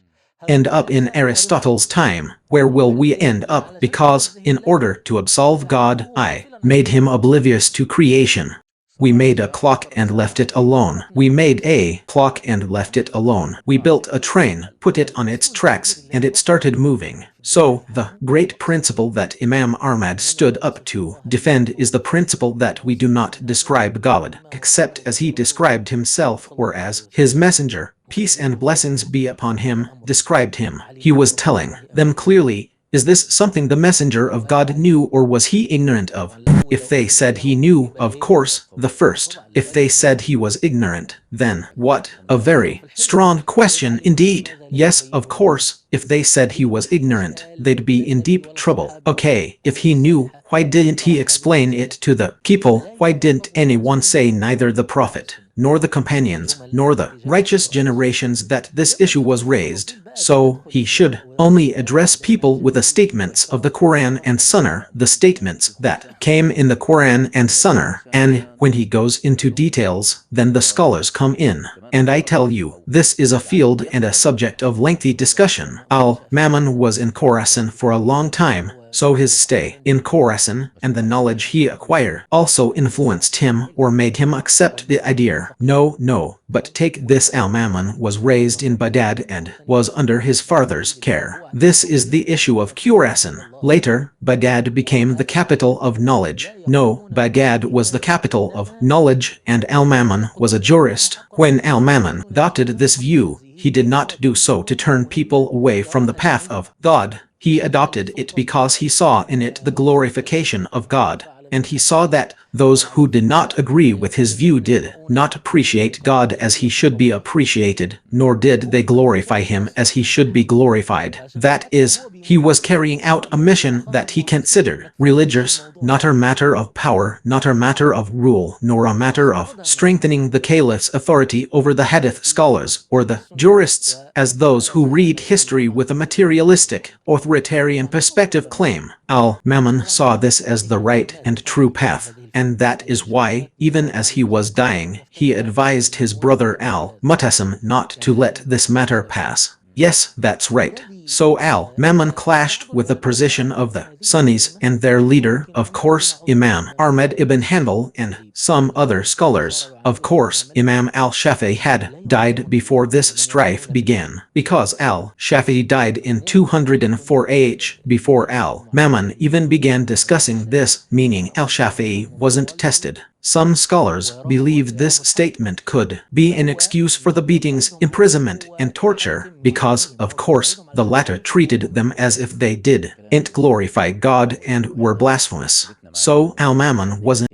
end up in Aristotle's time. Where will we end up? Because, in order to absolve God, I made him oblivious to creation. We made a clock and left it alone. We made a clock and left it alone. We built a train, put it on its tracks, and it started moving. So, the great principle that Imam Ahmad stood up to defend is the principle that we do not describe God, except as he described himself, or as his messenger, peace and blessings be upon him, described him. He was telling them clearly, is this something the messenger of God knew, or was he ignorant of? If they said he knew, of course, the first If they said he was ignorant, then what? A very strong question indeed. Yes, of course, if they said he was ignorant, they'd be in deep trouble. Okay, if he knew, why didn't he explain it to the people? Why didn't anyone say, neither the prophet, nor the companions, nor the righteous generations, that this issue was raised? So, he should only address people with the statements of the Quran and Sunnah, the statements that came in the Quran and Sunnah, and when he goes into details, then the scholars come in. And I tell you, this is a field and a subject of lengthy discussion. Al-Mamun was in Khorasan for a long time, so his stay in Khorasan and the knowledge he acquired also influenced him or made him accept the idea. No, but take this: al-Mamun was raised in Baghdad and was under his father's care. This is the issue of Khorasan. Later, Baghdad became the capital of knowledge. No, Baghdad was the capital of knowledge, and al-Mamun was a jurist. When al-Mamun adopted this view, he did not do so to turn people away from the path of God. He adopted it because he saw in it the glorification of God, and he saw that those who did not agree with his view did not appreciate God as he should be appreciated, nor did they glorify him as he should be glorified. That is, he was carrying out a mission that he considered religious, not a matter of power, not a matter of rule, nor a matter of strengthening the caliph's authority over the hadith scholars or the jurists, as those who read history with a materialistic, authoritarian perspective claim. Al-Mamun saw this as the right and true path, and that is why, even as he was dying, he advised his brother al-Mu'tasim not to let this matter pass. Yes, that's right. So al-Mamun clashed with the position of the Sunnis and their leader, of course, Imam Ahmad ibn Hanbal, and some other scholars. Of course, Imam al-Shafi'i had died before this strife began, because al-Shafi'i died in 204 AH, before al-Mamun even began discussing this, meaning al-Shafi'i wasn't tested. Some scholars believe this statement could be an excuse for the beatings, imprisonment, and torture, because, of course, the latter treated them as if they didn't glorify God and were blasphemous. So al-Mamun wasn't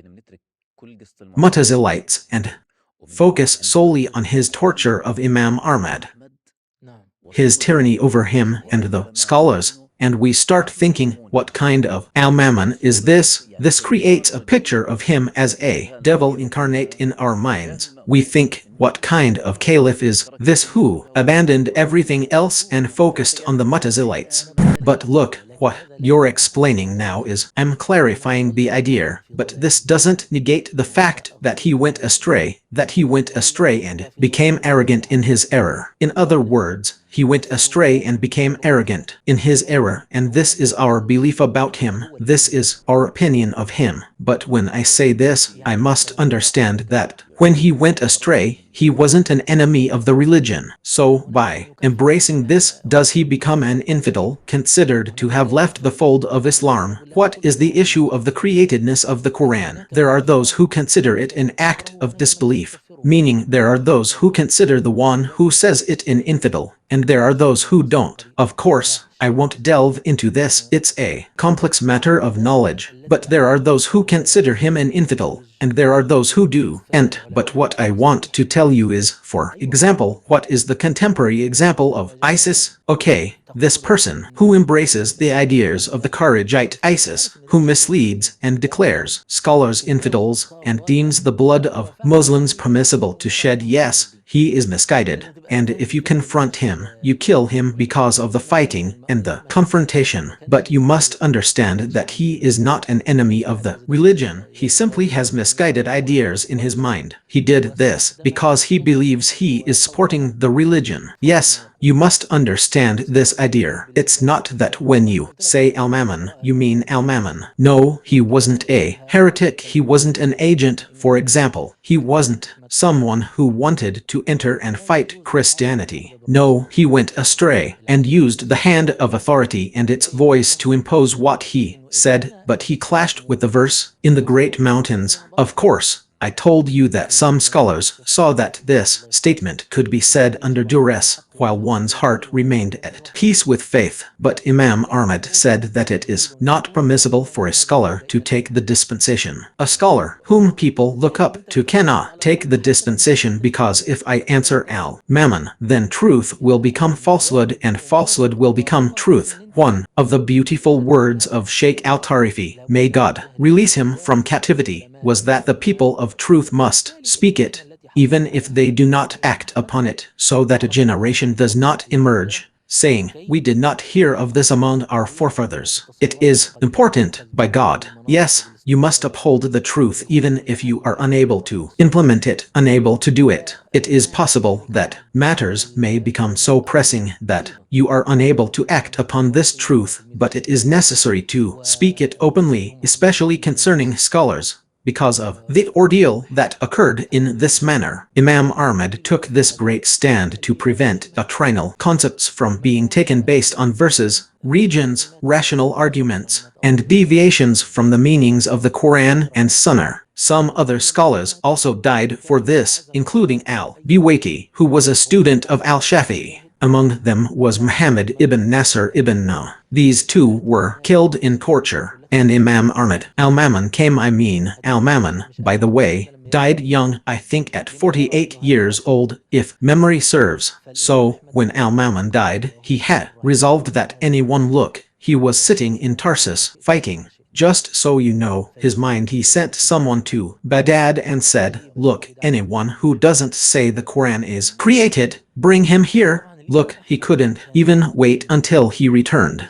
Mu'tazilites and focus solely on his torture of Imam Ahmad, his tyranny over him and the scholars. And we start thinking, what kind of al-Mamun is this? This creates a picture of him as a devil incarnate in our minds. We think, what kind of caliph is this who abandoned everything else and focused on the Mu'tazilites? But look, what you're explaining now is, I'm clarifying the idea, but this doesn't negate the fact that he went astray, and became arrogant in his error. In other words, he went astray and became arrogant in his error, and this is our belief about him. This is our opinion of him. But when I say this, I must understand that when he went astray, he wasn't an enemy of the religion. So, by embracing this, does he become an infidel, considered to have left the fold of Islam? What is the issue of the createdness of the Quran? There are those who consider it an act of disbelief, meaning there are those who consider the one who says it an infidel, and there are those who don't. Of course, I won't delve into this, it's a complex matter of knowledge, but there are those who consider him an infidel, and there are those who do. But what I want to tell you is, for example, what is the contemporary example of ISIS? Okay, this person who embraces the ideas of the Kharijite ISIS, who misleads and declares scholars infidels and deems the blood of Muslims permissible to shed. Yes, he is misguided, and if you confront him, you kill him because of the fighting and the confrontation. But you must understand that he is not an enemy of the religion. He simply has misguided ideas in his mind. He did this because he believes he is supporting the religion. Yes, you must understand this idea. It's not that when you say al-Mamun, you mean al-Mamun. No, he wasn't a heretic. He wasn't an agent, for example. He wasn't someone who wanted to enter and fight Christianity. No, he went astray and used the hand of authority and its voice to impose what he said, but he clashed with the verse in the Great Mountains. Of course, I told you that some scholars saw that this statement could be said under duress. while one's heart remained at peace with faith. But Imam Ahmad said that it is not permissible for a scholar to take the dispensation. A scholar whom people look up to cannot take the dispensation, because if I answer al-Mammon, then truth will become falsehood and falsehood will become truth. One of the beautiful words of Sheikh al-Tarifi, may God release him from captivity, was that the people of truth must speak it, even if they do not act upon it, so that a generation does not emerge, saying, we did not hear of this among our forefathers. It is important, by God. Yes, you must uphold the truth even if you are unable to implement it, unable to do it. It is possible that matters may become so pressing that you are unable to act upon this truth, but it is necessary to speak it openly, especially concerning scholars, because of the ordeal that occurred in this manner. Imam Ahmad took this great stand to prevent doctrinal concepts from being taken based on verses, regions, rational arguments, and deviations from the meanings of the Quran and Sunnah. Some other scholars also died for this, including al-Buwaiti, who was a student of al-Shafi'i. Among them was Muhammad ibn Nasr ibn Na. These two were killed in torture, and Imam Ahmad al-Mammon al-Mammon, by the way, died young, I think at 48 years old, if memory serves. So, when al-Mammon died, he had resolved that anyone look, he was sitting in Tarsus, fighting. Just so you know, his mind, he sent someone to Baghdad and said, look, anyone who doesn't say the Quran is created, bring him here. Look, he couldn't even wait until he returned.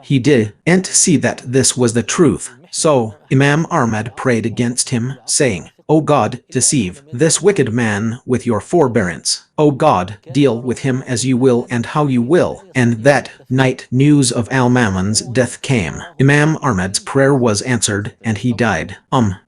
He didn't see that this was the truth. So, Imam Ahmad prayed against him, saying, O God, deceive this wicked man with your forbearance. O God, deal with him as you will and how you will. And that night news of al-Mammon's death came. Imam Ahmad's prayer was answered, and he died.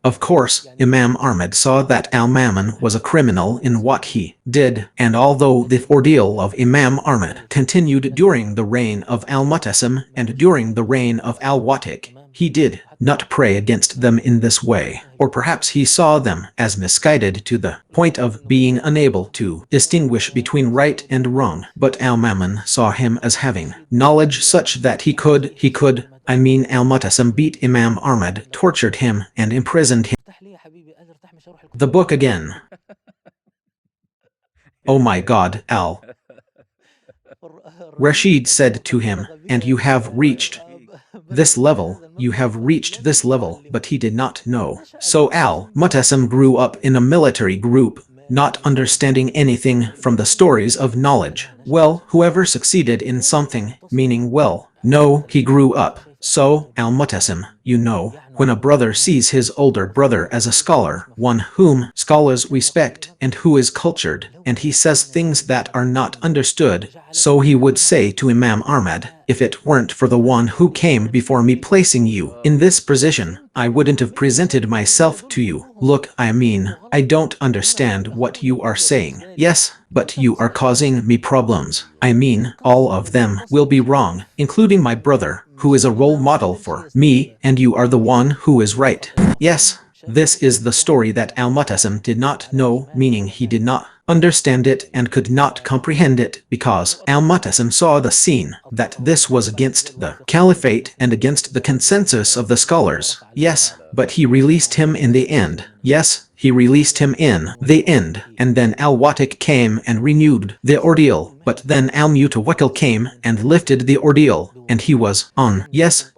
Of course, Imam Ahmad saw that al-Mammon was a criminal in what he did, and although the ordeal of Imam Ahmad continued during the reign of al-Mu'tasim and during the reign of al-Watiq, he did not pray against them in this way, or perhaps he saw them as misguided to the point of being unable to distinguish between right and wrong. But al-Mammon saw him as having knowledge such that he could, al-Mu'tasim beat Imam Ahmad, tortured him, and imprisoned him. The book again. Oh my God, al-Rashid said to him, and you have reached this level, you have reached this level, but he did not know. So al-Mu'tasim grew up in a military group, not understanding anything from the stories of knowledge. Well, whoever succeeded in something, meaning well, no, he grew up. So, al-Mu'tasim, you know, when a brother sees his older brother as a scholar, one whom scholars respect and who is cultured, and he says things that are not understood, so he would say to Imam Ahmad, if it weren't for the one who came before me placing you in this position, I wouldn't have presented myself to you. Look, I don't understand what you are saying. Yes, but you are causing me problems. All of them will be wrong, including my brother, who is a role model for me, and you are the one who is right. Yes, this is the story that al-Mu'tasim did not know, meaning he did not understand it and could not comprehend it, because al-Mu'tasim saw the scene, that this was against the caliphate and against the consensus of the scholars. Yes, but he released him in the end. Yes, he released him in the end, and then al-Watiq came and renewed the ordeal, but then al-Mutawakkil came and lifted the ordeal, and he was on. Yes,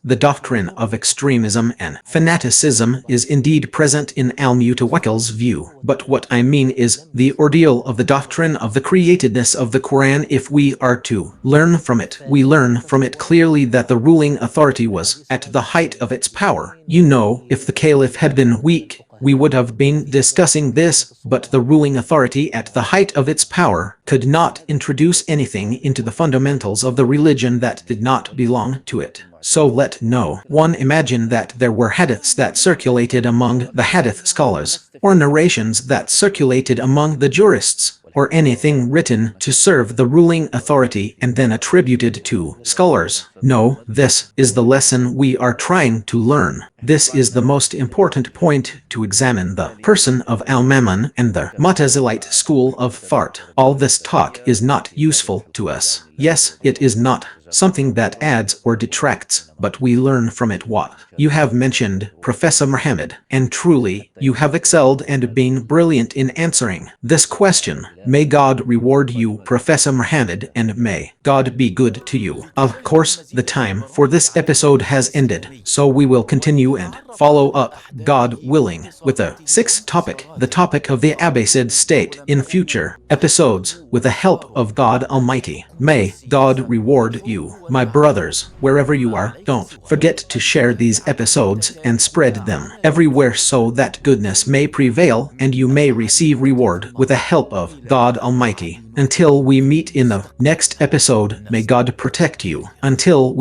the doctrine of extremism and fanaticism is indeed present in al-Mutawakkil's view, but what I mean is the ordeal of the doctrine of the createdness of the Quran. If we are to learn from it, we learn from it clearly that the ruling authority was at the height of its power. You know, if the caliph had been weak, we would have been discussing this, but the ruling authority at the height of its power could not introduce anything into the fundamentals of the religion that did not belong to it. So let no one imagine that there were hadiths that circulated among the hadith scholars, or narrations that circulated among the jurists, or anything written to serve the ruling authority and then attributed to scholars. No, this is the lesson we are trying to learn. This is the most important point to examine the person of Al-Mamun and the Mu'tazilite school of thought. All this talk is not useful to us. Yes, it is not something that adds or detracts, but we learn from it what you have mentioned, Professor Muhammad, and truly, you have excelled and been brilliant in answering this question. May God reward you, Professor Muhammad, and may God be good to you. Of course, the time for this episode has ended, so we will continue and follow up, God willing, with the sixth topic, the topic of the Abbasid state, in future episodes, with the help of God Almighty. May God reward you, my brothers, wherever you are. Don't forget to share these episodes and spread them everywhere so that goodness may prevail and you may receive reward with the help of God Almighty. Until we meet in the next episode, may God protect you. Until we